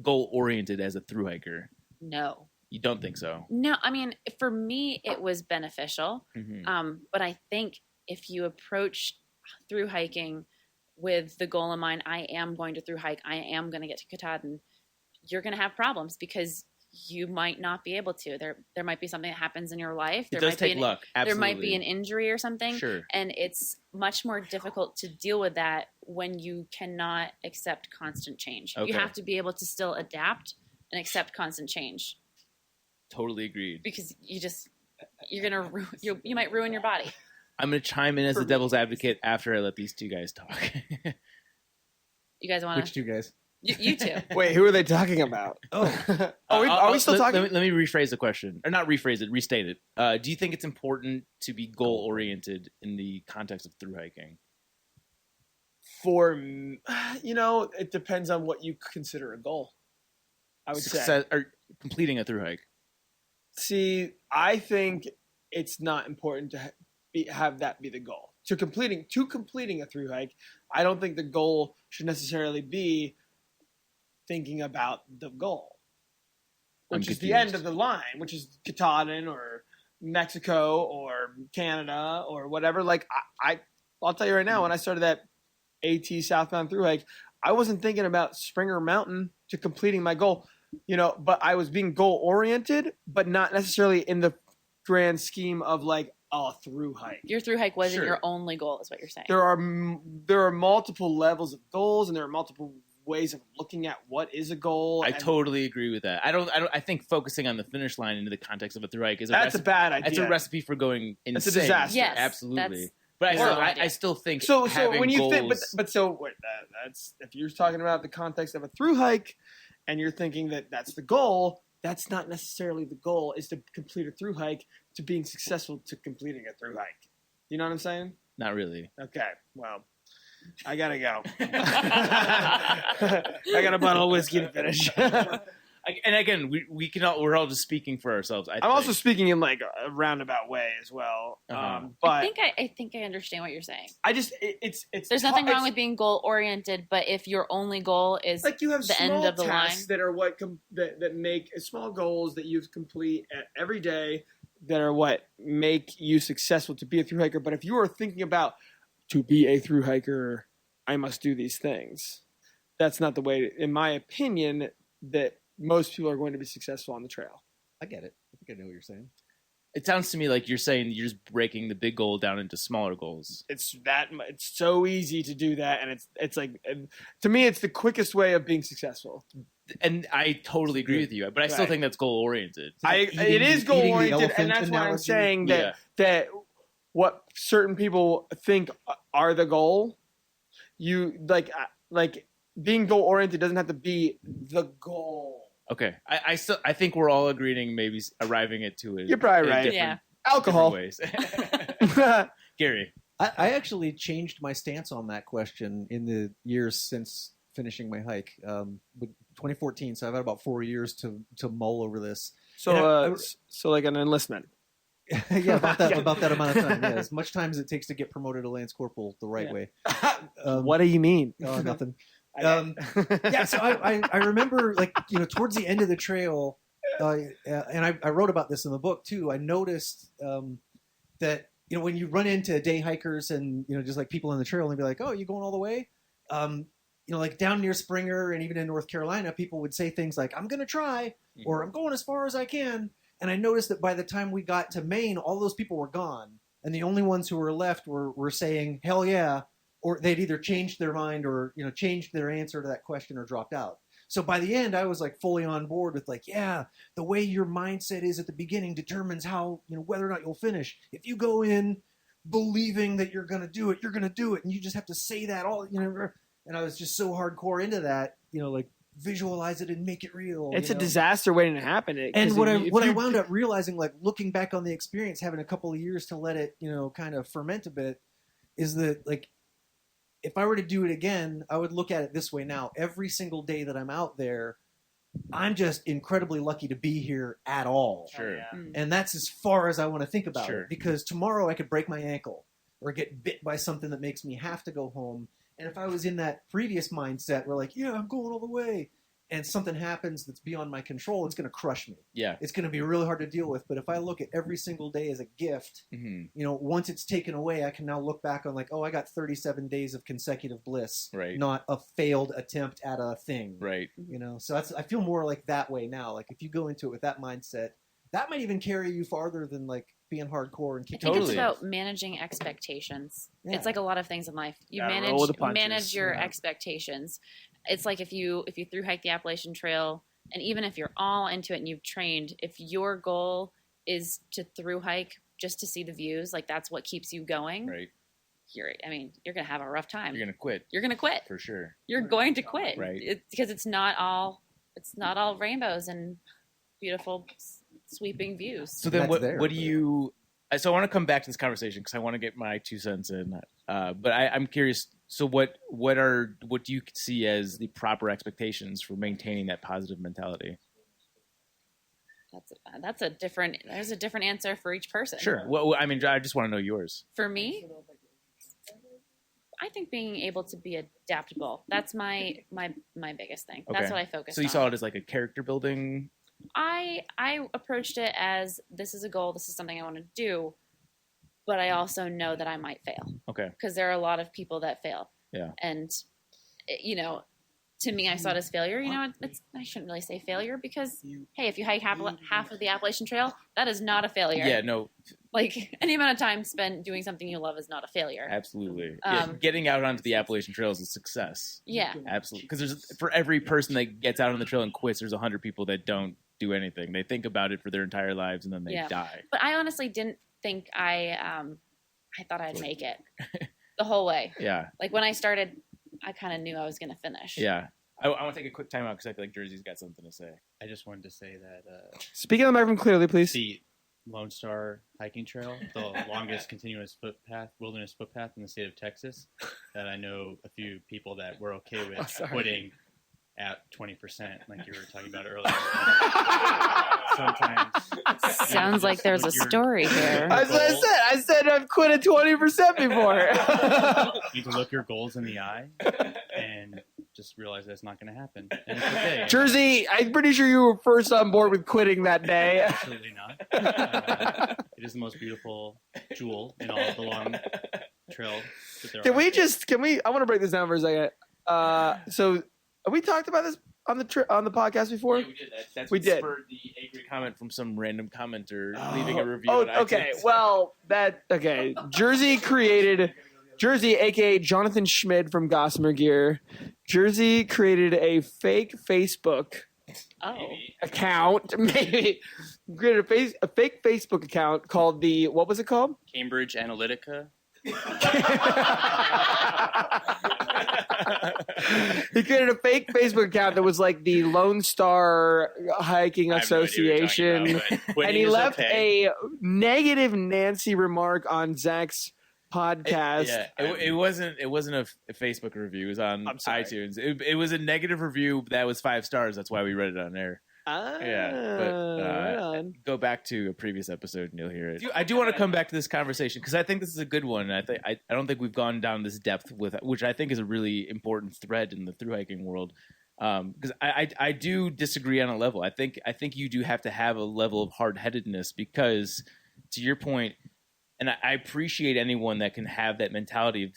Speaker 2: goal-oriented as a thru hiker?
Speaker 4: No.
Speaker 2: You don't think so?
Speaker 4: No, I mean, for me, it was beneficial.
Speaker 2: Mm-hmm.
Speaker 4: But I think if you approach thru hiking with the goal in mind, I am going to thru hike, I am going to get to Katahdin, you're going to have problems because you might not be able to. There might be something that happens in your life.
Speaker 2: It does take luck. Absolutely.
Speaker 4: There might be an injury or something.
Speaker 2: Sure.
Speaker 4: And it's much more difficult to deal with that when you cannot accept constant change.
Speaker 2: Okay.
Speaker 4: You have to be able to still adapt and accept constant change.
Speaker 2: Totally agreed.
Speaker 4: Because you're gonna you might ruin your body.
Speaker 2: I'm gonna chime in as the devil's advocate after I let these two guys talk.
Speaker 4: You guys want
Speaker 3: Which two guys?
Speaker 4: You too.
Speaker 5: Wait, who are they talking about?
Speaker 3: Oh,
Speaker 5: Are we still talking?
Speaker 2: Let me rephrase the question, or not rephrase it, restate it. Do you think it's important to be goal oriented in the context of through hiking?
Speaker 5: It depends on what you consider a goal. I would say.
Speaker 2: Success or completing a through hike.
Speaker 5: See, I think it's not important to have that be the goal. To completing a through hike, I don't think the goal should necessarily be thinking about the goal, which is the end of the line, which is Katahdin or Mexico or Canada or whatever. Like I'll tell you right now, when I started that AT southbound through hike, I wasn't thinking about Springer Mountain to completing my goal, but I was being goal oriented, but not necessarily in the grand scheme of like a through hike.
Speaker 4: Your through hike wasn't
Speaker 2: Sure.
Speaker 4: your only goal, is what you're saying.
Speaker 5: There are multiple levels of goals, and there are multiple ways of looking at what is a goal.
Speaker 2: I
Speaker 5: and
Speaker 2: totally agree with that. I think focusing on the finish line into the context of a through hike is
Speaker 5: that's a bad idea.
Speaker 2: It's a recipe for going insane.
Speaker 5: It's a disaster.
Speaker 4: Yes,
Speaker 2: absolutely.
Speaker 4: that's
Speaker 2: But
Speaker 4: horrible
Speaker 2: I
Speaker 4: idea.
Speaker 2: still think
Speaker 5: So
Speaker 2: having
Speaker 5: when you
Speaker 2: goals,
Speaker 5: think, that's if you're talking about the context of a through hike, and you're thinking that that's the goal. That's not necessarily the goal. Is to complete a through hike to being successful to completing a through hike. You know what I'm saying?
Speaker 2: not really.
Speaker 5: Okay. Well, I gotta go. I got a bottle of whiskey to finish.
Speaker 2: And again, we're all just speaking for ourselves.
Speaker 5: I'm also speaking in like a roundabout way as well.
Speaker 2: Uh-huh.
Speaker 5: But
Speaker 4: I think I understand what you're saying.
Speaker 5: I just it's
Speaker 4: There's nothing wrong with being goal oriented, but if your only goal is
Speaker 5: like you have
Speaker 4: the
Speaker 5: small
Speaker 4: end of the
Speaker 5: tasks
Speaker 4: line.
Speaker 5: that are what that make small goals that you complete every day that are what make you successful to be a through hiker. But if you are thinking about to be a through hiker, I must do these things. That's not the way, in my opinion, that most people are going to be successful on the trail.
Speaker 3: I get it. I think I know what you're saying.
Speaker 2: It sounds to me like you're saying you're just breaking the big goal down into smaller goals.
Speaker 5: It's so easy to do that, and it's like, to me, it's the quickest way of being successful.
Speaker 2: And I totally agree with you, but I still
Speaker 5: Right.
Speaker 2: think that's goal oriented.
Speaker 5: It is goal
Speaker 3: eating the
Speaker 5: oriented,
Speaker 3: elephant
Speaker 5: and that's why I'm
Speaker 3: analogy.
Speaker 5: saying that what certain people think are the goal, you like being goal oriented doesn't have to be the goal.
Speaker 2: Okay, I think we're all agreeing, maybe arriving at two.
Speaker 5: You're probably right.
Speaker 4: Yeah.
Speaker 5: Alcohol.
Speaker 2: Ways. Gary,
Speaker 3: I actually changed my stance on that question in the years since finishing my hike. With 2014, so I've had about 4 years to mull over this.
Speaker 5: So like an enlistment.
Speaker 3: Yeah, about that amount of time. Yeah, as much time as it takes to get promoted to Lance Corporal the right
Speaker 5: Yeah.
Speaker 3: way.
Speaker 5: What do you mean?
Speaker 3: Oh, nothing. Yeah, so I remember, like, towards the end of the trail, and I wrote about this in the book too. I noticed that when you run into day hikers and just like people on the trail and be like, "Oh, you going all the way?" Like down near Springer and even in North Carolina, people would say things like, "I'm going to try," or "I'm going as far as I can." And I noticed that by the time we got to Maine, all those people were gone, and the only ones who were left were saying, "Hell yeah." Or they'd either changed their mind or changed their answer to that question or dropped out. So by the end, I was like fully on board with like, yeah, the way your mindset is at the beginning determines how whether or not you'll finish. If you go in believing that you're going to do it, you're going to do it, and you just have to say that all. And I was just so hardcore into that, like visualize it and make it real.
Speaker 5: It's a disaster waiting to happen.
Speaker 3: And what I wound up realizing, like looking back on the experience, having a couple of years to let it kind of ferment a bit, is that like, if I were to do it again, I would look at it this way now. Every single day that I'm out there, I'm just incredibly lucky to be here at all.
Speaker 2: Sure.
Speaker 3: And that's as far as I want to think about
Speaker 2: Sure.
Speaker 3: it. Because tomorrow I could break my ankle or get bit by something that makes me have to go home. And if I was in that previous mindset where like, yeah, I'm going all the way, and something happens that's beyond my control, it's going to crush me.
Speaker 2: Yeah.
Speaker 3: It's going to be really hard to deal with. But if I look at every single day as a gift, once it's taken away, I can now look back on like, oh, I got 37 days of consecutive bliss,
Speaker 2: Right.
Speaker 3: not a failed attempt at a thing.
Speaker 2: Right.
Speaker 3: So I feel more like that way now. Like if you go into it with that mindset, that might even carry you farther than like being hardcore and
Speaker 4: I
Speaker 3: keep
Speaker 4: think
Speaker 2: Totally.
Speaker 4: it's about managing expectations.
Speaker 3: Yeah.
Speaker 4: It's like a lot of things in life. You
Speaker 5: Gotta roll with the punches.
Speaker 4: manage your
Speaker 5: Yeah.
Speaker 4: expectations. It's like if you through hike the Appalachian Trail, and even if you're all into it and you've trained, if your goal is to through hike just to see the views, like that's what keeps you going.
Speaker 2: Right.
Speaker 4: you're going to have a rough time.
Speaker 2: You're gonna quit
Speaker 4: You're going to quit.
Speaker 2: for sure.
Speaker 4: You're going to quit,
Speaker 2: Right?
Speaker 4: Because it's not all rainbows and beautiful sweeping views.
Speaker 2: So then,
Speaker 3: That's there.
Speaker 2: what do you? So I want to come back to this conversation because I want to get my 2 cents in. But I'm curious. So what do you see as the proper expectations for maintaining that positive mentality?
Speaker 4: There's a different answer for each person.
Speaker 2: Sure. Well, I mean, I just want to know yours.
Speaker 4: For me, I think being able to be adaptable. That's my biggest thing.
Speaker 2: Okay.
Speaker 4: That's what I focus on.
Speaker 2: So you saw it as like a character building.
Speaker 4: I approached it as this is a goal, this is something I want to do, but I also know that I might fail.
Speaker 2: Okay.
Speaker 4: Because there are a lot of people that fail.
Speaker 2: Yeah.
Speaker 4: And to me, I saw it as failure. I shouldn't really say failure because, hey, if you hike half of the Appalachian Trail, that is not a failure.
Speaker 2: Yeah, no.
Speaker 4: Like, any amount of time spent doing something you love is not a failure.
Speaker 2: Absolutely. Getting out onto the Appalachian Trail is a success.
Speaker 4: Yeah.
Speaker 2: Absolutely. Because for every person that gets out on the trail and quits, there's 100 people that don't do anything. They think about it for their entire lives and then they die.
Speaker 4: But I honestly didn't think I thought I'd make it the whole way.
Speaker 2: Yeah.
Speaker 4: Like, when I started, I kind of knew I was going to finish.
Speaker 2: Yeah. I want to take a quick time out because I feel like Jersey's got something to say.
Speaker 6: I just wanted to say that
Speaker 5: Speak on the microphone clearly, please.
Speaker 6: the Lone Star Hiking Trail, the longest continuous wilderness footpath in the state of Texas, that I know a few people that were okay with quitting at 20%, like you were talking about earlier. Sometimes
Speaker 4: Sounds like there's a story here.
Speaker 5: That's what I said. I said I've quit at 20% before.
Speaker 6: you need to look your goals in the eye and just realize that's not going to happen. And it's okay.
Speaker 5: Jersey, I'm pretty sure you were first on board with quitting that day.
Speaker 6: Absolutely not. It is the most beautiful jewel in all of the long trail that there
Speaker 5: Can
Speaker 6: are.
Speaker 5: we? I want to break this down for a second. So, have we talked about this on the podcast before?
Speaker 2: Yeah, we did. That's
Speaker 5: We
Speaker 2: what
Speaker 5: did.
Speaker 2: spurred the angry comment from some random commenter leaving a review.
Speaker 5: Oh,
Speaker 2: on
Speaker 5: okay.
Speaker 2: iTunes.
Speaker 5: Well, Jersey, aka Jonathan Schmid from Gossamer Gear. Jersey created a fake Facebook account. Maybe created a fake Facebook account called what was it called?
Speaker 6: Cambridge Analytica.
Speaker 5: He created a fake Facebook account that was like the Lone Star Hiking
Speaker 6: I have no idea what you're
Speaker 5: Association,
Speaker 6: talking about, but
Speaker 5: and
Speaker 6: quitting
Speaker 5: he
Speaker 6: is
Speaker 5: left
Speaker 6: okay.
Speaker 5: a negative Nancy remark on Zach's podcast.
Speaker 2: It wasn't a Facebook review. It was on
Speaker 5: I'm sorry.
Speaker 2: iTunes. It was a negative review that was 5 stars. That's why we read it on air.
Speaker 5: Right on.
Speaker 2: Go back to a previous episode and you'll hear it. I do want to come back to this conversation because I think this is a good one. I don't think we've gone down this depth with which I think is a really important thread in the thru hiking world. Because I do disagree on a level. I think you do have to have a level of hard headedness because, to your point, and I appreciate anyone that can have that mentality of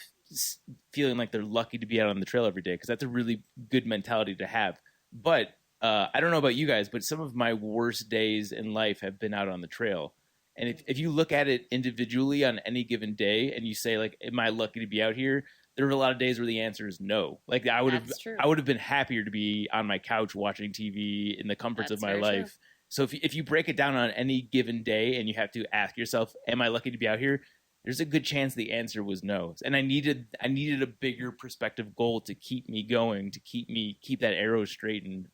Speaker 2: feeling like they're lucky to be out on the trail every day because that's a really good mentality to have. But I don't know about you guys, but some of my worst days in life have been out on the trail. And if you look at it individually on any given day and you say, like, am I lucky to be out here? There are a lot of days where the answer is no. Like I would have been happier to be on my couch watching TV in the comforts of my life.
Speaker 4: True.
Speaker 2: So if you break it down on any given day and you have to ask yourself, am I lucky to be out here? There's a good chance the answer was no. And I needed a bigger perspective goal to keep me going, to keep that arrow straight. And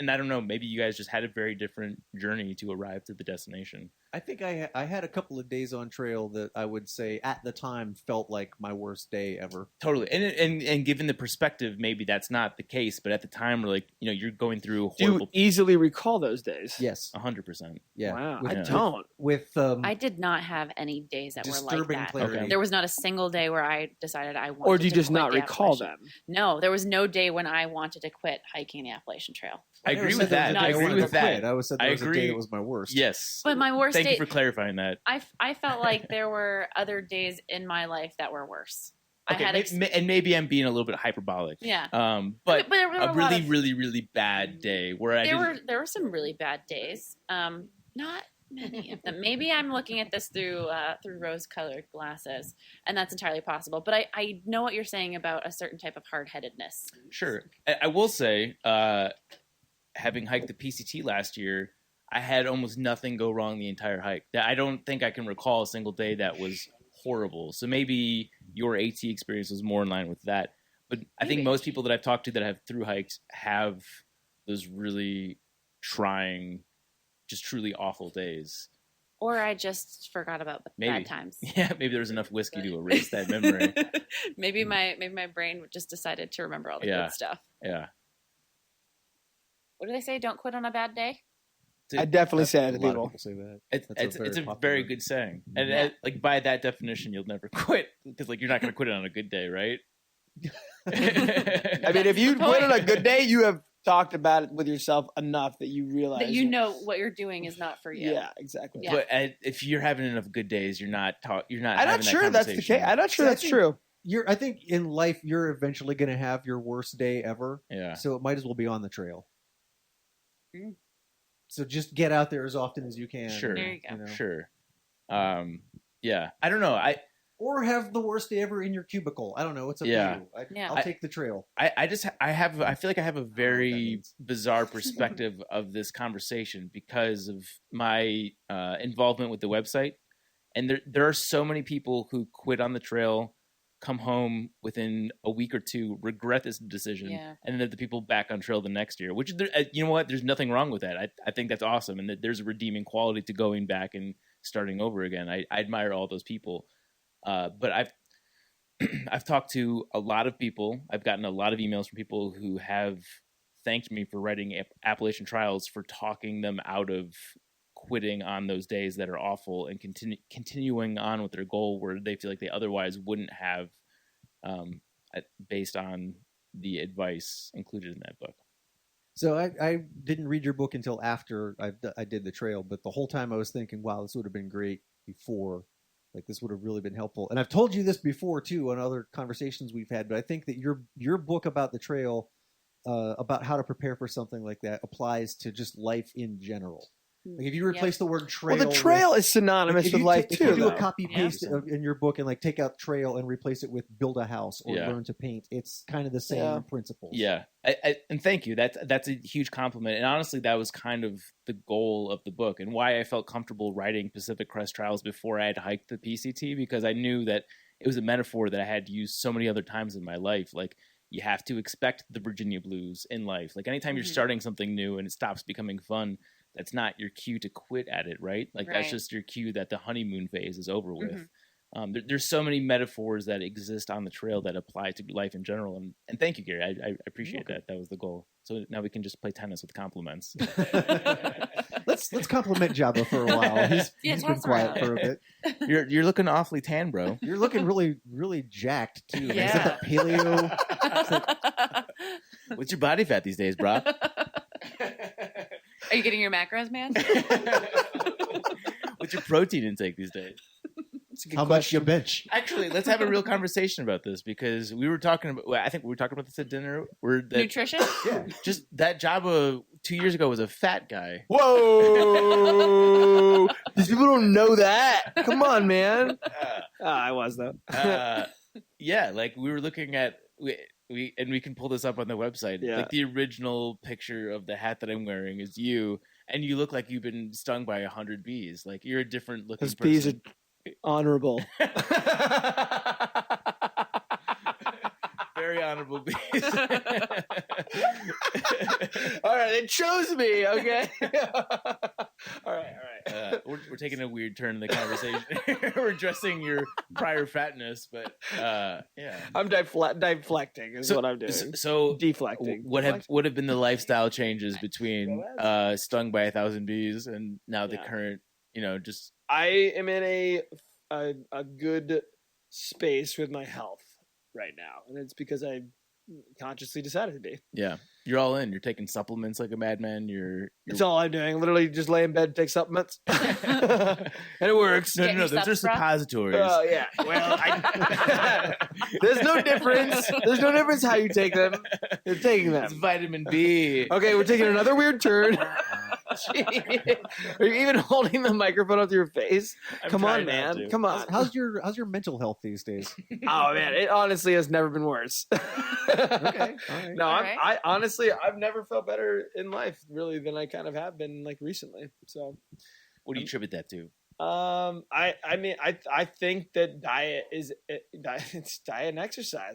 Speaker 2: I don't know, maybe you guys just had a very different journey to arrive to the destination.
Speaker 3: I think I had a couple of days on trail that I would say at the time felt like my worst day ever.
Speaker 2: Totally. And given the perspective, maybe that's not the case. But at the time, we're like, you're going through
Speaker 5: Do
Speaker 2: horrible.
Speaker 5: you easily recall those days?
Speaker 3: Yes.
Speaker 2: 100%.
Speaker 3: Yeah.
Speaker 5: Wow,
Speaker 3: With-
Speaker 5: I don't.
Speaker 3: With
Speaker 4: I did not have any days that were like
Speaker 3: disturbing
Speaker 4: that.
Speaker 3: clarity.
Speaker 2: Okay.
Speaker 4: There was not a single day where I decided I wanted
Speaker 5: Or do you
Speaker 4: to
Speaker 5: just
Speaker 4: quit
Speaker 5: not
Speaker 4: the
Speaker 5: recall
Speaker 4: Appalachian-
Speaker 5: them?
Speaker 4: No, there was no day when I wanted to quit hiking the Appalachian Trail.
Speaker 2: I
Speaker 3: never
Speaker 2: agree
Speaker 3: said
Speaker 2: with
Speaker 3: there was
Speaker 2: that.
Speaker 3: a
Speaker 2: I
Speaker 3: day
Speaker 2: agree
Speaker 3: wanted
Speaker 2: with
Speaker 3: to
Speaker 2: that.
Speaker 3: quit. I was said there
Speaker 2: I
Speaker 3: was a day
Speaker 2: agree.
Speaker 3: that was my worst.
Speaker 2: Yes.
Speaker 4: But my worst
Speaker 2: Thank
Speaker 4: day,
Speaker 2: you for clarifying that.
Speaker 4: I felt like there were other days in my life that were worse.
Speaker 2: Okay,
Speaker 4: I had
Speaker 2: and maybe I'm being a little bit hyperbolic.
Speaker 4: Yeah.
Speaker 2: But
Speaker 4: there were
Speaker 2: a
Speaker 4: a lot
Speaker 2: really,
Speaker 4: of-
Speaker 2: really, really bad day where
Speaker 4: there were some really bad days. Not many of them. Maybe I'm looking at this through rose-colored glasses, and that's entirely possible. But I know what you're saying about a certain type of hard-headedness.
Speaker 2: Sure. I will say, having hiked the PCT last year, I had almost nothing go wrong the entire hike. I don't think I can recall a single day that was horrible. So maybe your AT experience was more in line with that. But I think
Speaker 4: Maybe.
Speaker 2: most people that I've talked to that have through hikes have those really trying, just truly awful days.
Speaker 4: Or I just forgot about
Speaker 2: Maybe.
Speaker 4: bad times.
Speaker 2: Yeah, maybe there was enough whiskey to erase that memory.
Speaker 4: maybe my brain just decided to remember all the good stuff.
Speaker 2: Yeah.
Speaker 4: What do they say? Don't quit on a bad day.
Speaker 5: I definitely say that to
Speaker 3: A lot of
Speaker 5: people.
Speaker 3: people say that.
Speaker 2: It's a
Speaker 3: popular-
Speaker 2: very good saying, and
Speaker 4: Yeah.
Speaker 2: like by that definition, you'll never quit because like you're not going to quit it on a good day, right?
Speaker 5: I mean, if you quit on a good day, you have talked about it with yourself enough that you realize
Speaker 4: That you know what you're doing is not for you.
Speaker 5: Yeah, exactly.
Speaker 4: Yeah.
Speaker 2: But if you're having enough good days, you're not. You're not.
Speaker 5: I'm
Speaker 2: having
Speaker 5: not sure
Speaker 2: that
Speaker 5: that's the
Speaker 2: conversation.
Speaker 5: case. I'm not sure
Speaker 3: See, I
Speaker 5: that's
Speaker 3: think-
Speaker 5: true.
Speaker 3: I think in life you're eventually going to have your worst day ever.
Speaker 2: Yeah.
Speaker 3: So it might as well be on the trail.
Speaker 4: Mm.
Speaker 3: So just get out there as often as you can.
Speaker 2: Sure.
Speaker 4: There you go.
Speaker 3: know.
Speaker 2: Sure. Yeah. I don't know.
Speaker 3: Or have the worst day ever in your cubicle. I don't know. It's up
Speaker 2: Yeah.
Speaker 3: to you.
Speaker 4: Yeah.
Speaker 3: I'll take the trail.
Speaker 2: I feel like I have a very
Speaker 3: means.
Speaker 2: bizarre perspective of this conversation because of my involvement with the website, and there are so many people who quit on the trail, come home within a week or two, regret this decision,
Speaker 4: Yeah.
Speaker 2: and then the people back on trail the next year. Which you know what? There's nothing wrong with that. I think that's awesome, and that there's a redeeming quality to going back and starting over again. I admire all those people. But I've talked to a lot of people. I've gotten a lot of emails from people who have thanked me for writing Appalachian Trials for talking them out of quitting on those days that are awful and continuing on with their goal where they feel like they otherwise wouldn't have, based on the advice included in that book.
Speaker 3: So I didn't read your book until after I did the trail, but the whole time I was thinking, wow, this would have been great before. Like this would have really been helpful. And I've told you this before too on other conversations we've had, but I think that your book about the trail, about how to prepare for something like that, applies to just life in general. Like if you replace the word trail,
Speaker 5: Well, the trail is synonymous with life
Speaker 3: if
Speaker 5: too.
Speaker 3: you do
Speaker 5: though.
Speaker 3: a copy paste in your book and like take out trail and replace it with build a house or
Speaker 2: Yeah.
Speaker 3: learn to paint, it's kind of the same
Speaker 5: Yeah.
Speaker 3: principles.
Speaker 2: Yeah, and thank you. That's a huge compliment. And honestly, that was kind of the goal of the book and why I felt comfortable writing Pacific Crest Trials before I had hiked the PCT, because I knew that it was a metaphor that I had used so many other times in my life. Like you have to expect the Virginia blues in life. Like anytime you're starting something new and it stops becoming fun, that's not your cue to quit at it, right? Like that's
Speaker 4: Right.
Speaker 2: just your cue that the honeymoon phase is over with. There's so many metaphors that exist on the trail that apply to life in general. And thank you, Gary. I appreciate that. That was the goal. So now we can just play tennis with compliments.
Speaker 3: Let's compliment Jabba for a while. He's been
Speaker 4: toss
Speaker 3: quiet
Speaker 4: around.
Speaker 3: for a bit.
Speaker 2: You're looking awfully tan, bro.
Speaker 3: You're looking really, really jacked too. Is
Speaker 4: Yeah.
Speaker 3: that the paleo?
Speaker 2: What's your body fat these days, bro?
Speaker 4: Are you getting your macros, man?
Speaker 2: What's your protein intake these days?
Speaker 3: How much you bench?
Speaker 2: Actually, let's have a real conversation about this because we were talking about. Well, I think we were talking about this at dinner.
Speaker 4: Nutrition?
Speaker 3: Yeah.
Speaker 2: Just that Jabba 2 years ago was a fat guy.
Speaker 5: Whoa! These people don't know that. Come on, man. I was though.
Speaker 2: Yeah, like we were looking at we can pull this up on the website.
Speaker 5: Yeah.
Speaker 2: Like the original picture of the hat that I'm wearing is you, and you look like you've been stung by 100 bees. Like you're a different looking
Speaker 5: Those
Speaker 2: person.
Speaker 5: bees are honorable.
Speaker 2: Very honorable bees.
Speaker 5: All right, they chose me. Okay. all right.
Speaker 2: We're taking a weird turn in the conversation. We're addressing your prior fatness, but yeah.
Speaker 5: I'm deflecting is what I'm doing.
Speaker 2: So
Speaker 5: Deflecting.
Speaker 2: what have been the lifestyle changes between stung by 1,000 bees and now the current, just
Speaker 5: I am in a good space with my health right now, and it's because I consciously decided to be.
Speaker 2: yeah, you're all in. You're taking supplements like a madman. You're
Speaker 5: That's all I'm doing. Literally just lay in bed, take supplements, and it works.
Speaker 2: no,
Speaker 4: Getting your
Speaker 2: those are
Speaker 4: subs, bro?
Speaker 2: suppositories.
Speaker 5: Oh yeah. Well, there's no difference. There's no difference how you take them. You're taking
Speaker 2: It's
Speaker 5: them.
Speaker 2: vitamin B.
Speaker 5: Okay, we're taking another weird turn. Are you even holding the microphone up to your face?
Speaker 2: I'm
Speaker 5: Come on,
Speaker 2: trying not
Speaker 5: man.
Speaker 2: to.
Speaker 5: Come on.
Speaker 3: How's your mental health these days?
Speaker 5: Oh man, it honestly has never been worse.
Speaker 3: Okay, all right.
Speaker 5: No,
Speaker 4: All right.
Speaker 5: I honestly I've never felt better in life really than I kind of have been like recently. So
Speaker 2: What do you attribute that to?
Speaker 5: I think that it's diet and exercise.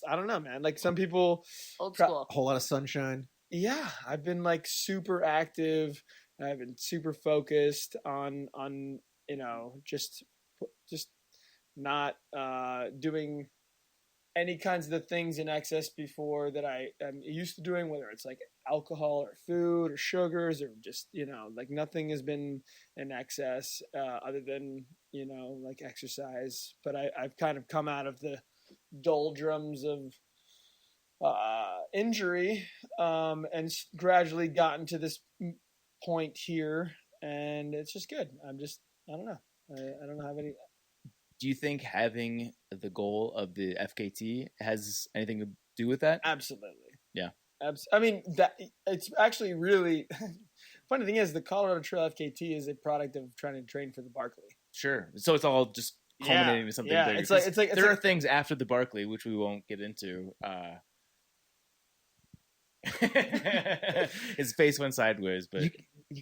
Speaker 5: I don't know, man. Like some people,
Speaker 4: Old school.
Speaker 3: A whole lot of sunshine.
Speaker 5: yeah, I've been like super active. I've been super focused on just not doing any kinds of the things in excess before that I'm used to doing, whether it's like alcohol or food or sugars or just, like nothing has been in excess other than, like exercise. But I've kind of come out of the doldrums of injury and gradually gotten to this point here. And it's just good. I don't know. I don't have any...
Speaker 2: Do you think having the goal of the FKT has anything to do with that?
Speaker 5: Absolutely.
Speaker 2: Yeah.
Speaker 5: I mean, that it's actually really funny thing is the Colorado Trail FKT is a product of trying to train for the Barkley.
Speaker 2: Sure. So it's all just culminating to something bigger.
Speaker 5: It's like
Speaker 2: there are things after the Barkley which we won't get into. His face went sideways, but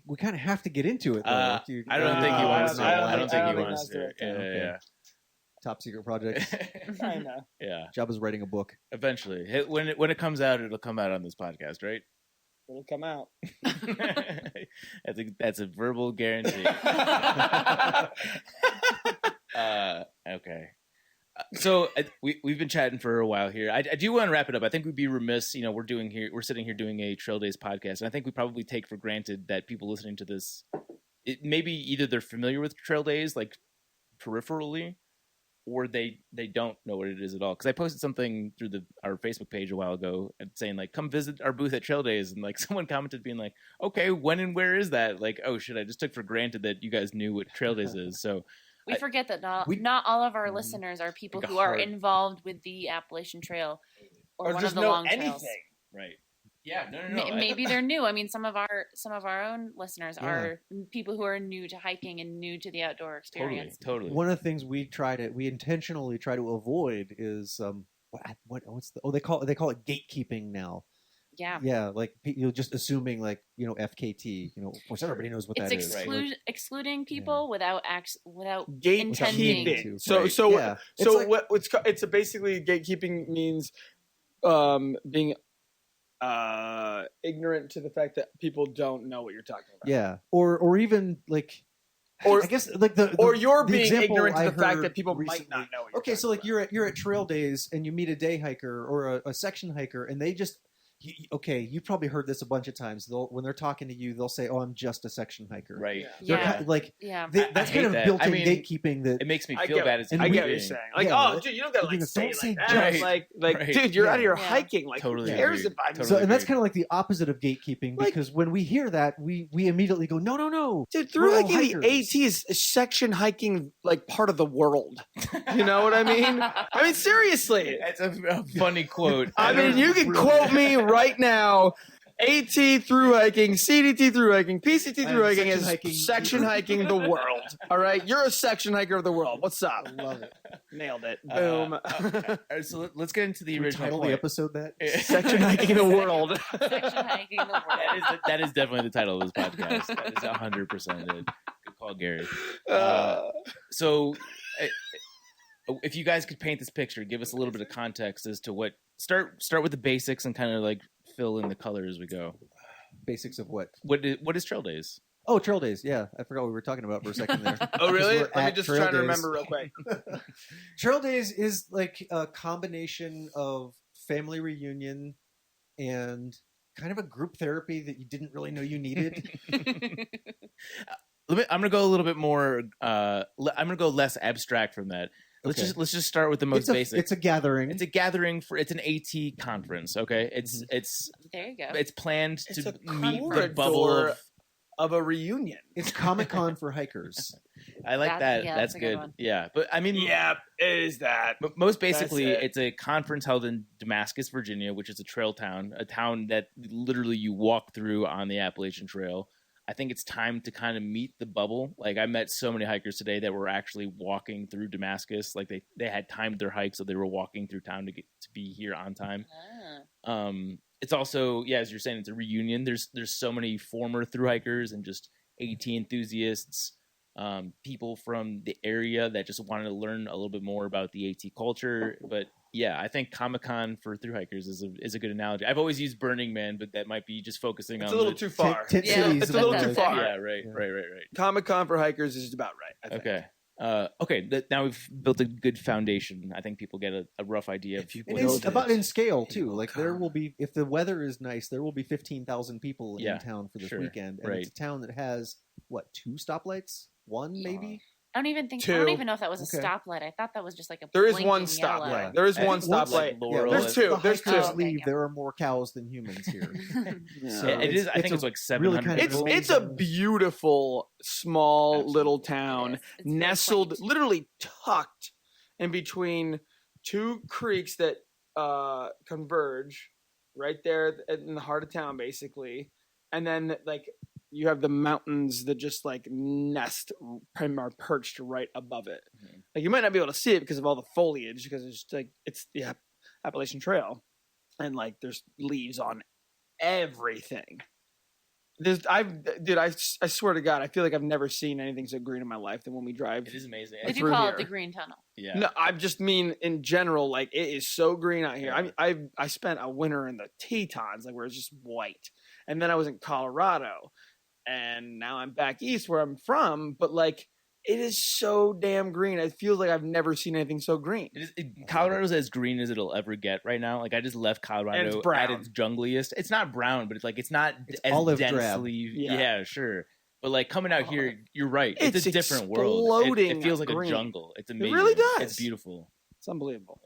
Speaker 3: we kind of have to get into it. Though.
Speaker 2: I don't think he wants to. I don't think he wants to. Yeah.
Speaker 3: Top secret project.
Speaker 5: I know.
Speaker 2: Yeah.
Speaker 3: Jabba's writing a book.
Speaker 2: Eventually, when it comes out, it'll come out on this podcast, right?
Speaker 5: It'll come out.
Speaker 2: That's a verbal guarantee. Okay. So we've been chatting for a while here. I do want to wrap it up. I think we'd be remiss. We're sitting here doing a Trail Days podcast, and I think we probably take for granted that people listening to this, maybe either they're familiar with Trail Days like peripherally, or they don't know what it is at all. Because I posted something through our Facebook page a while ago saying like, come visit our booth at Trail Days, and like someone commented being like, okay, when and where is that? Like, oh shit, I just took for granted that you guys knew what Trail Days is. So
Speaker 4: we forget that not all of our listeners are people who are involved with the Appalachian Trail or one of the long trails.
Speaker 2: Right. Yeah, no.
Speaker 4: Maybe they're new. I mean, some of our own listeners are people who are new to hiking and new to the outdoor experience.
Speaker 2: Totally.
Speaker 3: One of the things we intentionally try to avoid is they call it gatekeeping now. Yeah, like you're just assuming like FKT. Of course everybody knows what that is.
Speaker 4: It's excluding people without
Speaker 5: gatekeeping.
Speaker 4: Intending.
Speaker 5: It's basically gatekeeping means being ignorant to the fact that people don't know what you're talking about.
Speaker 3: Yeah, or even like, or I guess like
Speaker 5: you're being ignorant to the fact that people might not know what you're
Speaker 3: so like you're at Trail Days and you meet a day hiker or a section hiker and they just. You probably heard this a bunch of times. When they're talking to you, they'll say, "Oh, I'm just a section hiker."
Speaker 2: Right.
Speaker 3: That's kind of built-in gatekeeping. That
Speaker 2: it makes me feel bad.
Speaker 5: I get what you're saying. Like, dude, you don't gotta say that. Like, dude, you're out here hiking. Like,
Speaker 2: totally
Speaker 5: who cares if I'm
Speaker 3: and that's kind of like the opposite of gatekeeping because when we hear that, we immediately go, no,
Speaker 5: dude. Through hiking, the AT is section hiking, like part of the world. You know what I mean? I mean, seriously.
Speaker 2: That's a funny quote.
Speaker 5: I mean, you can quote me right now. AT through hiking, CDT through hiking, PCT through hiking is section hiking the world. All right, you're a section hiker of the world. What's up?
Speaker 3: I love it.
Speaker 5: Nailed it. Boom.
Speaker 2: All right, so let's get into the original
Speaker 3: title
Speaker 2: point.
Speaker 3: the episode that
Speaker 5: section hiking the world.
Speaker 4: Section hiking the world.
Speaker 2: That is definitely the title of this podcast. That is 100% it. Good call, Gary. So, if you guys could paint this picture, give us a little bit of context as to what. Start with the basics and kind of like fill in the color as we go.
Speaker 3: Basics of what?
Speaker 2: What is Trail Days?
Speaker 3: Oh, Trail Days. Yeah, I forgot what we were talking about for a second there.
Speaker 5: Oh, really? Let me just try to remember real quick.
Speaker 3: Trail Days is like a combination of family reunion and kind of a group therapy that you didn't really know you needed.
Speaker 2: I'm gonna go a little bit more. I'm gonna go less abstract from that. Let's just start with the most basic.
Speaker 3: It's a gathering.
Speaker 2: It's a gathering it's an AT conference. Okay, it's
Speaker 4: there you go.
Speaker 2: It's planned
Speaker 5: it's
Speaker 2: to meet the bubble
Speaker 5: of a reunion.
Speaker 3: It's Comic-Con for hikers.
Speaker 2: I like that.
Speaker 4: Yeah,
Speaker 2: that's good. Yeah, but I mean,
Speaker 5: yeah, it is that.
Speaker 2: But most basically, it's a conference held in Damascus, Virginia, which is a trail town, a town that literally you walk through on the Appalachian Trail. I think it's time to kind of meet the bubble. Like I met so many hikers today that were actually walking through Damascus. Like they had timed their hike, so they were walking through town to be here on time. It's also, as you're saying, it's a reunion. There's so many former through hikers and just AT enthusiasts people from the area that just wanted to learn a little bit more about the AT culture. But yeah, I think Comic-Con for thru hikers is a good analogy. I've always used Burning Man, but that might be just focusing
Speaker 5: It's
Speaker 2: on
Speaker 5: a little too far.
Speaker 3: Tent
Speaker 4: Yeah,
Speaker 3: cities.
Speaker 5: it's a little
Speaker 3: and,
Speaker 5: too far.
Speaker 2: Yeah, right.
Speaker 5: Comic-Con for hikers is about right, I think.
Speaker 2: Okay. Now we've built a good foundation. I think people get a rough idea of
Speaker 3: And
Speaker 2: what
Speaker 3: it's
Speaker 2: it
Speaker 3: about
Speaker 2: is.
Speaker 3: in scale too. Like there will be, if the weather is nice, there will be 15,000 people
Speaker 2: Yeah,
Speaker 3: in town for this
Speaker 2: sure,
Speaker 3: weekend. And
Speaker 2: right.
Speaker 3: it's a town that has what, 2 stoplights? 1 maybe?
Speaker 4: I don't even think.
Speaker 5: Two.
Speaker 4: I don't even know if that was a
Speaker 3: Okay.
Speaker 4: stoplight. I thought that was just like a.
Speaker 5: There is
Speaker 4: blinking
Speaker 5: one
Speaker 4: yellow.
Speaker 5: stoplight.
Speaker 3: Yeah.
Speaker 5: There is
Speaker 3: And
Speaker 5: one
Speaker 3: once,
Speaker 5: stoplight.
Speaker 2: Laurel
Speaker 5: There's
Speaker 2: is-
Speaker 5: two.
Speaker 3: The
Speaker 5: There's
Speaker 3: hikers
Speaker 5: two.
Speaker 4: Okay,
Speaker 3: leave.
Speaker 4: yeah.
Speaker 3: There are more cows than humans here. So
Speaker 2: Yeah, it is. I think
Speaker 3: a
Speaker 2: it's like
Speaker 3: really
Speaker 2: 700.
Speaker 3: kind of
Speaker 2: people.
Speaker 5: It's a beautiful small
Speaker 2: Absolutely.
Speaker 5: little town
Speaker 4: It is. It's very
Speaker 5: nestled,
Speaker 4: quaint.
Speaker 5: literally tucked in between 2 creeks that converge right there in the heart of town, basically. And then like you have the mountains that just like nest are perched right above it.
Speaker 2: Mhm.
Speaker 5: Like you might not be able to see it because of all the foliage, because it's just, like it's the Appalachian Trail, and like there's leaves on everything. I swear to God, I feel like I've never seen anything so green in my life than when we drive.
Speaker 2: It is amazing.
Speaker 4: Did you
Speaker 5: through
Speaker 4: call
Speaker 5: here.
Speaker 4: it the Green Tunnel?
Speaker 2: Yeah.
Speaker 5: No, I just mean in general, like it is so green out here.
Speaker 2: Yeah.
Speaker 5: I mean, I spent a winter in the Tetons, like where it's just white, and then I was in Colorado, and now I'm back east where I'm from. But like, it is so damn green. It feels like I've never seen anything so green.
Speaker 2: Colorado's as green as it'll ever get right now. Like I just left
Speaker 5: And
Speaker 2: Colorado
Speaker 5: it's brown.
Speaker 2: at its jungliest. It's not brown, but it's like it's not
Speaker 3: It's
Speaker 2: as
Speaker 3: olive drab.
Speaker 2: densely.
Speaker 5: Yeah.
Speaker 2: Yeah, sure. But like coming out here, you're right. It's
Speaker 5: It's
Speaker 2: a different world.
Speaker 5: exploding
Speaker 2: It feels like
Speaker 5: green.
Speaker 2: a jungle. It's amazing.
Speaker 5: really does.
Speaker 2: It's beautiful.
Speaker 5: It's unbelievable.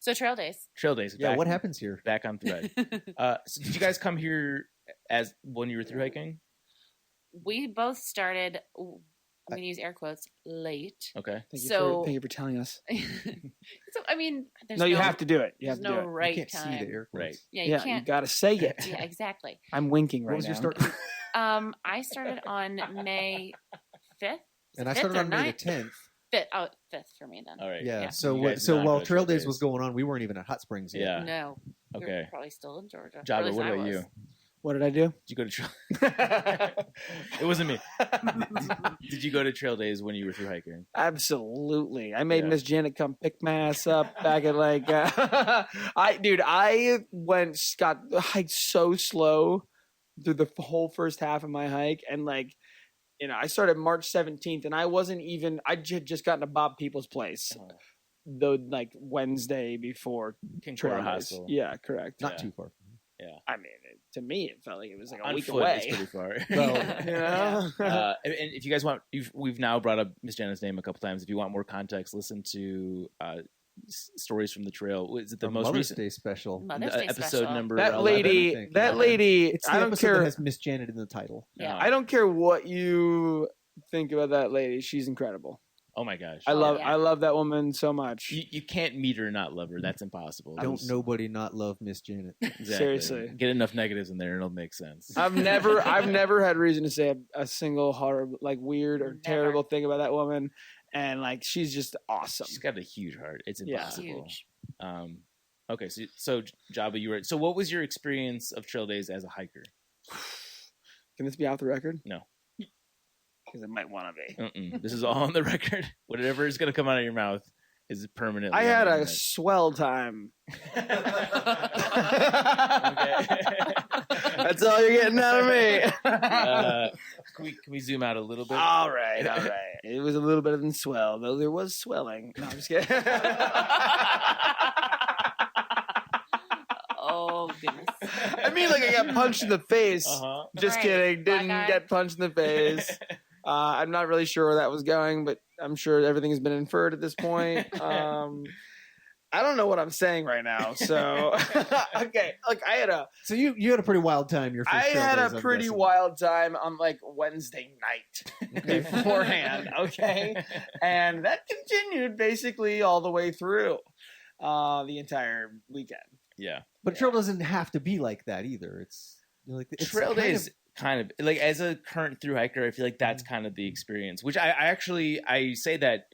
Speaker 4: So trail days.
Speaker 2: Trail days.
Speaker 3: Yeah,
Speaker 2: back-
Speaker 3: what happens here?
Speaker 2: Back on thread. So did you guys come here as when you were through hiking?
Speaker 4: We both started. I'm going to use air quotes. Late.
Speaker 2: Okay.
Speaker 5: Thank you for telling us.
Speaker 4: So I mean, there's
Speaker 5: No, you have to do it. You
Speaker 4: There's
Speaker 5: have to do
Speaker 4: no
Speaker 5: it.
Speaker 4: right
Speaker 3: You can't
Speaker 4: time.
Speaker 3: see the air quotes.
Speaker 2: Right.
Speaker 4: Yeah, you
Speaker 5: Yeah, you
Speaker 4: can't.
Speaker 5: got to say it.
Speaker 4: Yeah, exactly.
Speaker 5: I'm winking right
Speaker 3: What was
Speaker 5: now.
Speaker 3: your start?
Speaker 4: I started on May 5th.
Speaker 3: And I
Speaker 4: Fifth
Speaker 3: started
Speaker 4: or
Speaker 3: on May the
Speaker 4: ninth?
Speaker 3: 10th.
Speaker 4: 5th. Oh, 5th for me then.
Speaker 2: All right.
Speaker 3: Yeah.
Speaker 4: Yeah.
Speaker 3: So
Speaker 2: You
Speaker 3: what,
Speaker 2: guys
Speaker 3: so
Speaker 2: not
Speaker 3: while
Speaker 2: go to
Speaker 3: Trail
Speaker 2: Trail
Speaker 3: Days was going on, we weren't even at Hot Springs yet.
Speaker 2: Yeah.
Speaker 4: No. You're
Speaker 2: Okay.
Speaker 4: probably still in Georgia. Or at
Speaker 2: Jabba,
Speaker 4: least
Speaker 2: what
Speaker 4: I
Speaker 2: about
Speaker 4: was.
Speaker 2: you?
Speaker 5: What did I do?
Speaker 2: Did you go to trail? It wasn't me. Did you go to trail days when you were through hiking?
Speaker 5: Absolutely. I made
Speaker 2: Yeah.
Speaker 5: Miss Janet come pick my ass up back at like I hiked so slow through the whole first half of my hike, and like I started March 17th, and I had just gotten to Bob People's place the like Wednesday before
Speaker 2: King
Speaker 5: trail
Speaker 2: Cora
Speaker 5: days.
Speaker 2: Hostel.
Speaker 5: Yeah, correct.
Speaker 3: Not
Speaker 2: Yeah.
Speaker 3: too far.
Speaker 5: I mean, to me, it felt like it was like a
Speaker 2: On
Speaker 5: week
Speaker 2: foot,
Speaker 5: away.
Speaker 2: it's pretty far.
Speaker 3: Well,
Speaker 5: You know?
Speaker 2: And if you guys want, we've now brought up Miss Janet's name a couple times. If you want more context, listen to Stories from the Trail. Is it the
Speaker 3: Our
Speaker 2: most
Speaker 3: Mother's
Speaker 2: recent
Speaker 3: Day special.
Speaker 4: Mother's Day
Speaker 2: episode
Speaker 4: special.
Speaker 2: number?
Speaker 5: that
Speaker 2: 11,
Speaker 5: lady,
Speaker 3: I think.
Speaker 5: that
Speaker 3: Yeah.
Speaker 5: lady.
Speaker 3: It's the
Speaker 5: I don't
Speaker 3: episode
Speaker 5: care.
Speaker 3: that has Miss Janet in the title.
Speaker 4: Yeah.
Speaker 5: I don't care what you think about that lady. She's incredible.
Speaker 2: Oh my gosh!
Speaker 5: I love
Speaker 4: yeah.
Speaker 5: I love that woman so much.
Speaker 2: You can't meet her and not love her. That's impossible.
Speaker 3: Don't nobody not love Miss Janet.
Speaker 2: Exactly.
Speaker 5: Seriously.
Speaker 2: Get enough negatives in there and it'll make sense.
Speaker 5: I've never had reason to say a single horrible, like weird or
Speaker 4: Never.
Speaker 5: terrible thing about that woman, and like she's just awesome.
Speaker 2: She's got a huge heart. It's
Speaker 5: Yeah.
Speaker 2: impossible.
Speaker 4: Huge.
Speaker 2: Okay, so Jabba, you were. So what was your experience of trail days as a hiker?
Speaker 5: Can this be off the record?
Speaker 2: No.
Speaker 5: Because it might want to be.
Speaker 2: Mm-mm. This is all on the record. Whatever is going to come out of your mouth is permanent.
Speaker 5: I had a swell time. That's all you're getting out of me.
Speaker 2: Can we zoom out a little bit?
Speaker 5: All right. It was a little better than swell, though there was swelling. No, I'm just kidding.
Speaker 4: Oh goodness.
Speaker 5: I mean, like I got punched in the face.
Speaker 2: Uh-huh.
Speaker 5: Just
Speaker 4: Right.
Speaker 5: kidding.
Speaker 4: Black
Speaker 5: Didn't
Speaker 4: eye.
Speaker 5: get punched in the face. I'm not really sure where that was going, but I'm sure everything has been inferred at this point. I don't know what I'm saying right now. So, okay. Look,
Speaker 3: So you had a pretty wild time your first
Speaker 5: I
Speaker 3: Trail
Speaker 5: had
Speaker 3: Days,
Speaker 5: a
Speaker 3: I'm
Speaker 5: pretty
Speaker 3: guessing.
Speaker 5: wild time on like Wednesday night beforehand. Okay. And that continued basically all the way through the entire weekend.
Speaker 2: Yeah.
Speaker 3: But trail doesn't have to be like that either. It's like it's
Speaker 2: Trail
Speaker 3: kind
Speaker 2: days
Speaker 3: of-
Speaker 2: kind of like as a current through hiker, I feel like that's kind of the experience. Which I actually say that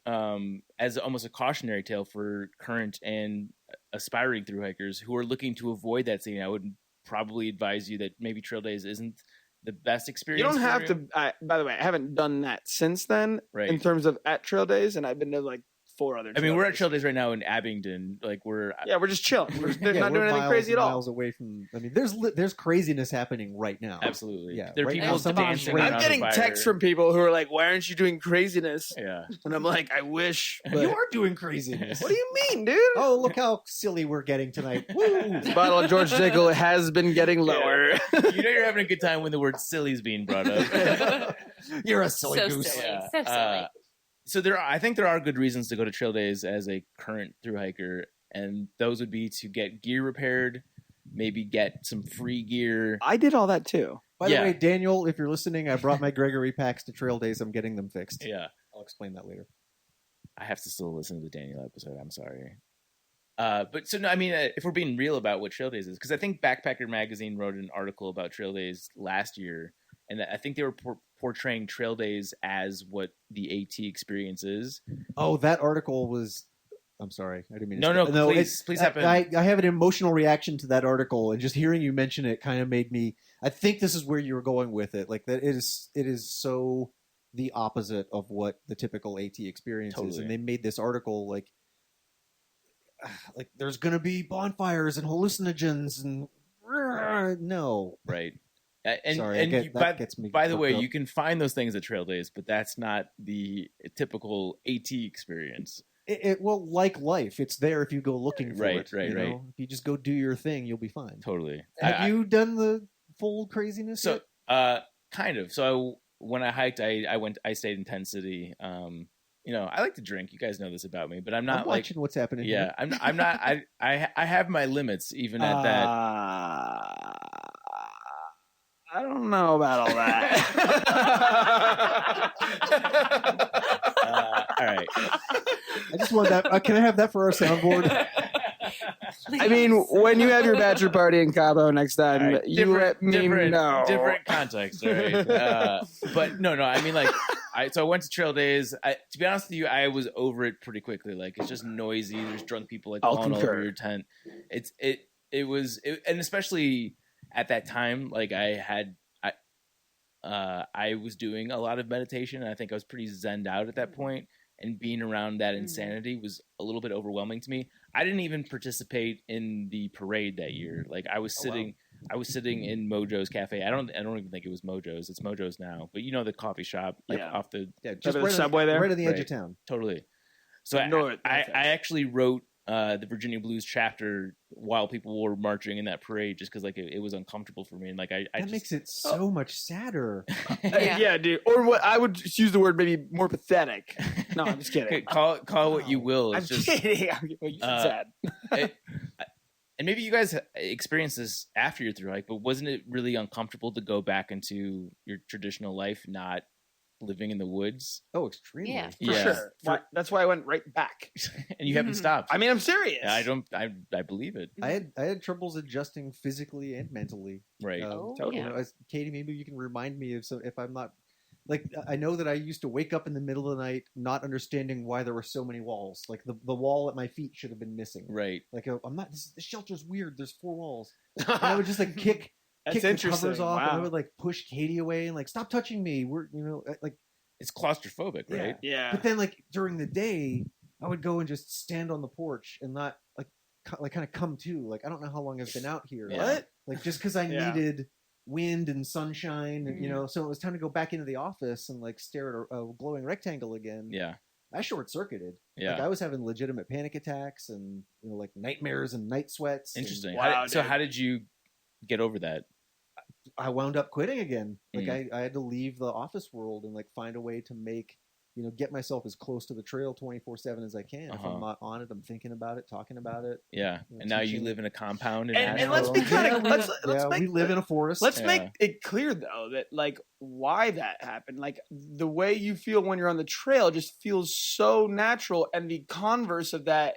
Speaker 2: as almost a cautionary tale for current and aspiring through hikers who are looking to avoid that scene. I would probably advise you that maybe trail days isn't the best
Speaker 5: You
Speaker 2: experience.
Speaker 5: don't have
Speaker 2: for you.
Speaker 5: to. By the way, I haven't done that since then.
Speaker 2: Right.
Speaker 5: In terms of at trail days, and I've been to like 4 other.
Speaker 2: I mean, we're at
Speaker 5: days.
Speaker 2: trail days right now in Abingdon. Like we're
Speaker 5: Yeah, we're just chilling. We're
Speaker 3: Yeah,
Speaker 5: not
Speaker 3: we're
Speaker 5: doing anything
Speaker 3: miles
Speaker 5: crazy at
Speaker 3: and
Speaker 5: all.
Speaker 3: miles away from. I mean, there's craziness happening right now.
Speaker 2: absolutely.
Speaker 3: Yeah,
Speaker 2: There are
Speaker 3: right
Speaker 2: people
Speaker 3: now, someone's
Speaker 2: dancing.
Speaker 3: right-
Speaker 2: around
Speaker 5: I'm
Speaker 2: a
Speaker 5: getting
Speaker 2: fire.
Speaker 5: texts from people who are like, "Why aren't you doing craziness?"
Speaker 2: Yeah.
Speaker 5: And I'm like, "I wish." But
Speaker 3: You are doing craziness.
Speaker 5: what do you mean, dude?
Speaker 3: Oh, look how silly we're getting tonight. Woo!
Speaker 5: The bottle of George Jekyll has been getting lower.
Speaker 2: You know you're having a good time when the word "silly" is being brought up.
Speaker 3: You're a silly
Speaker 4: So
Speaker 3: goose.
Speaker 4: silly.
Speaker 2: Yeah.
Speaker 4: So silly.
Speaker 2: So I think there are good reasons to go to trail days as a current thru hiker, and those would be to get gear repaired, maybe get some free gear.
Speaker 5: I did all that too.
Speaker 3: By
Speaker 2: Yeah.
Speaker 3: the way, Daniel, if you're listening, I brought my Gregory packs to trail days. I'm getting them fixed.
Speaker 2: Yeah,
Speaker 3: I'll explain that later.
Speaker 2: I have to still listen to the Daniel episode. I'm sorry. But so no, I mean, if we're being real about what trail days is, because I think Backpacker Magazine wrote an article about trail days last year, and I think they were portraying trail days as what the AT experience is.
Speaker 3: Oh, that article was. I'm sorry, I didn't mean.
Speaker 2: No,
Speaker 3: to
Speaker 2: no,
Speaker 3: it's-
Speaker 2: please happen.
Speaker 3: I have an emotional reaction to that article, and just hearing you mention it kind of made me. I think this is where you were going with it. Like that, it is so the opposite of what the typical AT experience is,
Speaker 2: Totally.
Speaker 3: and they made this article like there's gonna be bonfires and hallucinogens and no.
Speaker 2: Right. And,
Speaker 3: Sorry,
Speaker 2: and
Speaker 3: that gets me.
Speaker 2: by the way,
Speaker 3: worked up.
Speaker 2: you can find those things at trail days, but that's not the typical AT experience.
Speaker 3: It will like life. It's there if you go looking for
Speaker 2: Right,
Speaker 3: it.
Speaker 2: right,
Speaker 3: you
Speaker 2: right.
Speaker 3: know? If you just go do your thing, you'll be fine.
Speaker 2: Totally.
Speaker 3: Have you done the full craziness
Speaker 2: So,
Speaker 3: yet?
Speaker 2: kind of. So when I hiked, I stayed in Tent City. You know, I like to drink. You guys know this about me, but I'm not
Speaker 3: I'm
Speaker 2: like,
Speaker 3: watching what's happening.
Speaker 2: yeah,
Speaker 3: here.
Speaker 2: I'm not. I have my limits even at that.
Speaker 5: I don't know about all that.
Speaker 2: All right.
Speaker 3: I just want that. Can I have that for our soundboard?
Speaker 5: I mean, when you have your bachelor party in Cabo next time,
Speaker 2: All right,
Speaker 5: you let me know.
Speaker 2: Different context, all right? But no, I mean, like, so I went to trail days. To be honest with you, I was over it pretty quickly. Like, it's just noisy. There's drunk people like
Speaker 5: I'll
Speaker 2: falling all
Speaker 5: concur.
Speaker 2: over your tent. It was, and especially at that time, like I was doing a lot of meditation, and I think I was pretty zenned out at that point. And being around that insanity was a little bit overwhelming to me. I didn't even participate in the parade that year. Like I was sitting in Mojo's Cafe. I don't even think it was Mojo's. It's Mojo's now. But you know the coffee shop, like
Speaker 5: Yeah.
Speaker 2: off the
Speaker 3: Just
Speaker 5: Remember the
Speaker 3: right on-
Speaker 5: subway there?
Speaker 3: right on the edge
Speaker 2: Right.
Speaker 3: of town.
Speaker 2: totally. So
Speaker 5: North,
Speaker 2: I
Speaker 5: north.
Speaker 2: actually wrote the Virginia Blues chapter while people were marching in that parade, just because like it was uncomfortable for me, and like I
Speaker 3: That
Speaker 2: just,
Speaker 3: makes it so much sadder.
Speaker 5: Yeah, dude. Or what I would just use the word maybe more pathetic. No, I'm just kidding.
Speaker 2: call it what you will.
Speaker 5: I'm
Speaker 2: It's just
Speaker 5: kidding. Well, you said sad.
Speaker 2: and maybe you guys experienced this after your thru hike, but wasn't it really uncomfortable to go back into your traditional life, not living in the woods?
Speaker 3: Oh, extremely.
Speaker 4: Yeah.
Speaker 5: For
Speaker 2: Yeah.
Speaker 5: sure. That's why I went right back.
Speaker 2: And you haven't stopped.
Speaker 5: I mean, I'm serious.
Speaker 2: I believe it.
Speaker 3: I had troubles adjusting physically and mentally.
Speaker 2: Right.
Speaker 4: Oh,
Speaker 5: totally.
Speaker 3: You know, Katie, maybe you can remind me if I'm not like I know that I used to wake up in the middle of the night not understanding why there were so many walls. Like the wall at my feet should have been missing.
Speaker 2: Right.
Speaker 3: Like I'm not. This shelter's weird. There's 4 walls. And I would just like kick
Speaker 5: That's
Speaker 3: the
Speaker 5: interesting.
Speaker 3: covers off, and I
Speaker 5: Wow.
Speaker 3: would like push Katie away and like stop touching me. We're like.
Speaker 2: It's claustrophobic,
Speaker 3: Yeah.
Speaker 2: right?
Speaker 5: Yeah.
Speaker 3: But then, like during the day, I would go and just stand on the porch and not kind of come to. Like I don't know how long I've been out here.
Speaker 2: Yeah.
Speaker 5: What?
Speaker 3: Like just because I
Speaker 5: Yeah.
Speaker 3: needed wind and sunshine, and so it was time to go back into the office and like stare at a glowing rectangle again.
Speaker 2: Yeah.
Speaker 3: I short circuited.
Speaker 2: Yeah.
Speaker 3: Like I was having legitimate panic attacks and like nightmares and night sweats. and
Speaker 2: Interesting.
Speaker 5: Wow,
Speaker 2: So
Speaker 5: dude.
Speaker 2: how did you get over that?
Speaker 3: I wound up quitting again. Like
Speaker 2: Mm.
Speaker 3: I had to leave the office world and like find a way to make, get myself as close to the trail 24/7 as I can. If
Speaker 2: Uh-huh.
Speaker 3: I'm not on it, I'm thinking about it, talking about it.
Speaker 2: Yeah.
Speaker 3: Yeah,
Speaker 2: And now you
Speaker 3: teaching.
Speaker 2: live in a compound in
Speaker 5: And
Speaker 2: Nashville.
Speaker 5: let's be kind of let's
Speaker 3: yeah,
Speaker 5: make
Speaker 3: we live in a forest.
Speaker 5: Let's
Speaker 2: Yeah.
Speaker 5: make it clear though that like why that happened. Like the way you feel when you're on the trail just feels so natural, and the converse of that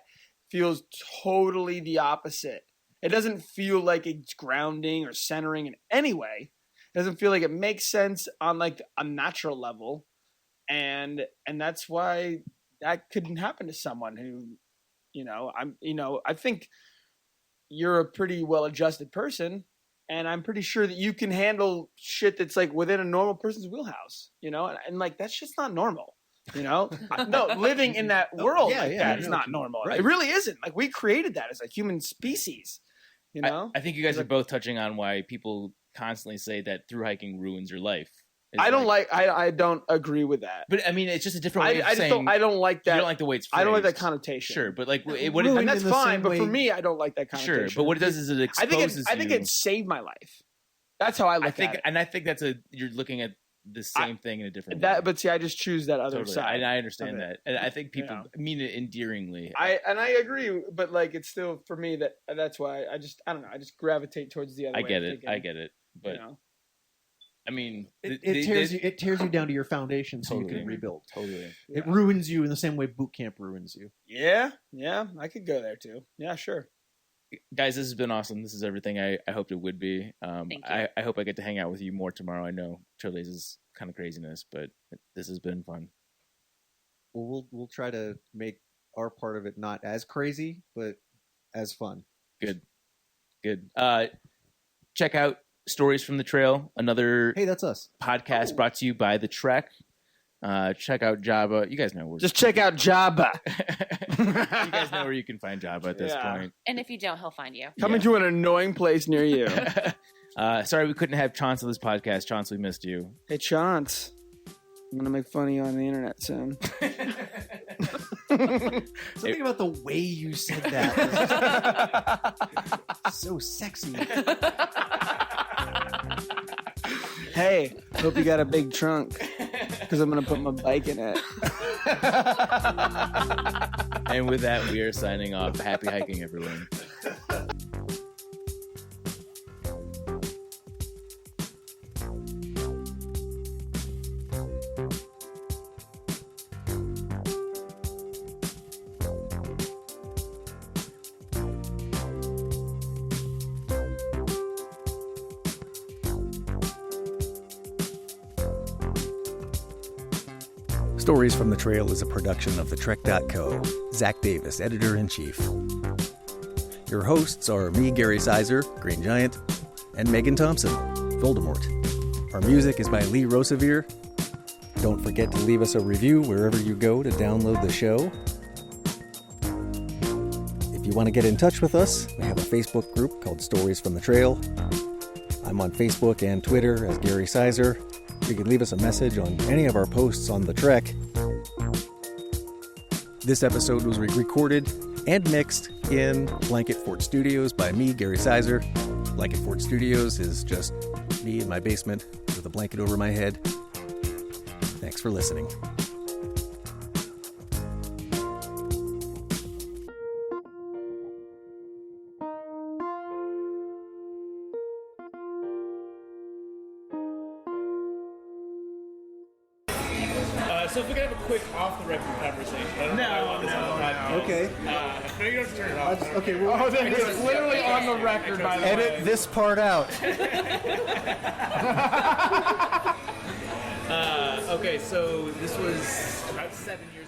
Speaker 5: feels totally the opposite. It doesn't feel like it's grounding or centering in any way. It doesn't feel like it makes sense on like a natural level, and that's why that couldn't happen to someone who, I think you're a pretty well-adjusted person. And I'm pretty sure that you can handle shit that's like within a normal person's wheelhouse, and like that's just not normal, No, living in that world that is not normal. Right. It really isn't. Like we created that as a human species,
Speaker 2: I think you guys are both touching on why people constantly say that through hiking ruins your life.
Speaker 5: I don't agree with that.
Speaker 2: But I mean, it's just a different way of saying.
Speaker 5: I don't like that.
Speaker 2: You don't like the way it's phrased.
Speaker 5: I don't like that connotation.
Speaker 2: Sure, but like,
Speaker 5: and that's fine. But for me, I don't like that connotation.
Speaker 2: Sure, but what it does is it exposes.
Speaker 5: I think it saved my life. That's how I look at it.
Speaker 2: And I think you're looking at the same thing in a different way.
Speaker 5: But see, I just choose that other side.
Speaker 2: I understand that, and I think people mean it endearingly.
Speaker 5: I agree, but like it's still for me that's why I don't know. I just gravitate towards the other.
Speaker 2: I get it, but. I mean,
Speaker 3: it tears you down to your foundation so you can rebuild.
Speaker 2: Totally.
Speaker 3: It ruins you in the same way boot camp ruins you.
Speaker 5: Yeah, I could go there too. Yeah, sure.
Speaker 2: Guys, this has been awesome. This is everything I hoped it would be.
Speaker 4: Thank you.
Speaker 2: I hope I get to hang out with you more tomorrow. I know Chili's is kind of craziness, but this has been fun.
Speaker 3: Well, we'll try to make our part of it not as crazy, but as fun.
Speaker 2: Good. Check out Stories from the Trail, another
Speaker 3: that's us
Speaker 2: podcast brought to you by The Trek. Check out Jabba. You guys know where.
Speaker 5: Just check out Jabba.
Speaker 2: You guys know where you can find Jabba at this point.
Speaker 4: And if you don't, he'll find you.
Speaker 5: Coming to an annoying place near you.
Speaker 2: Sorry we couldn't have Chance on this podcast. Chance, we missed you.
Speaker 5: Hey, Chance. I'm gonna make fun of you on the internet soon.
Speaker 3: Something about the way you said that was so sexy.
Speaker 5: Hey, hope you got a big trunk because I'm gonna put my bike in it.
Speaker 2: And with that, we are signing off. Happy hiking, everyone.
Speaker 1: Stories from the Trail is a production of thetrek.co. Zach Davis, editor-in-chief. Your hosts are me, Gary Sizer, Green Giant, and Megan Thompson, Voldemort. Our music is by Lee Rosevere. Don't forget to leave us a review wherever you go to download the show. If you want to get in touch with us, we have a Facebook group called Stories from the Trail. I'm on Facebook and Twitter as Gary Sizer. You can leave us a message on any of our posts on The Trek. This episode was recorded and mixed in Blanket Fort Studios by me, Gary Sizer. Blanket Fort Studios is just me in my basement with a blanket over my head. Thanks for listening.
Speaker 7: So if we could have a quick off-the-record conversation. I don't know if I want this on the podcast.
Speaker 3: Okay.
Speaker 7: No, you don't have to turn it off.
Speaker 3: Okay. Well,
Speaker 5: Oh, then it's literally on the record, by the way.
Speaker 3: edit this part out.
Speaker 7: Okay, so this was about 7 years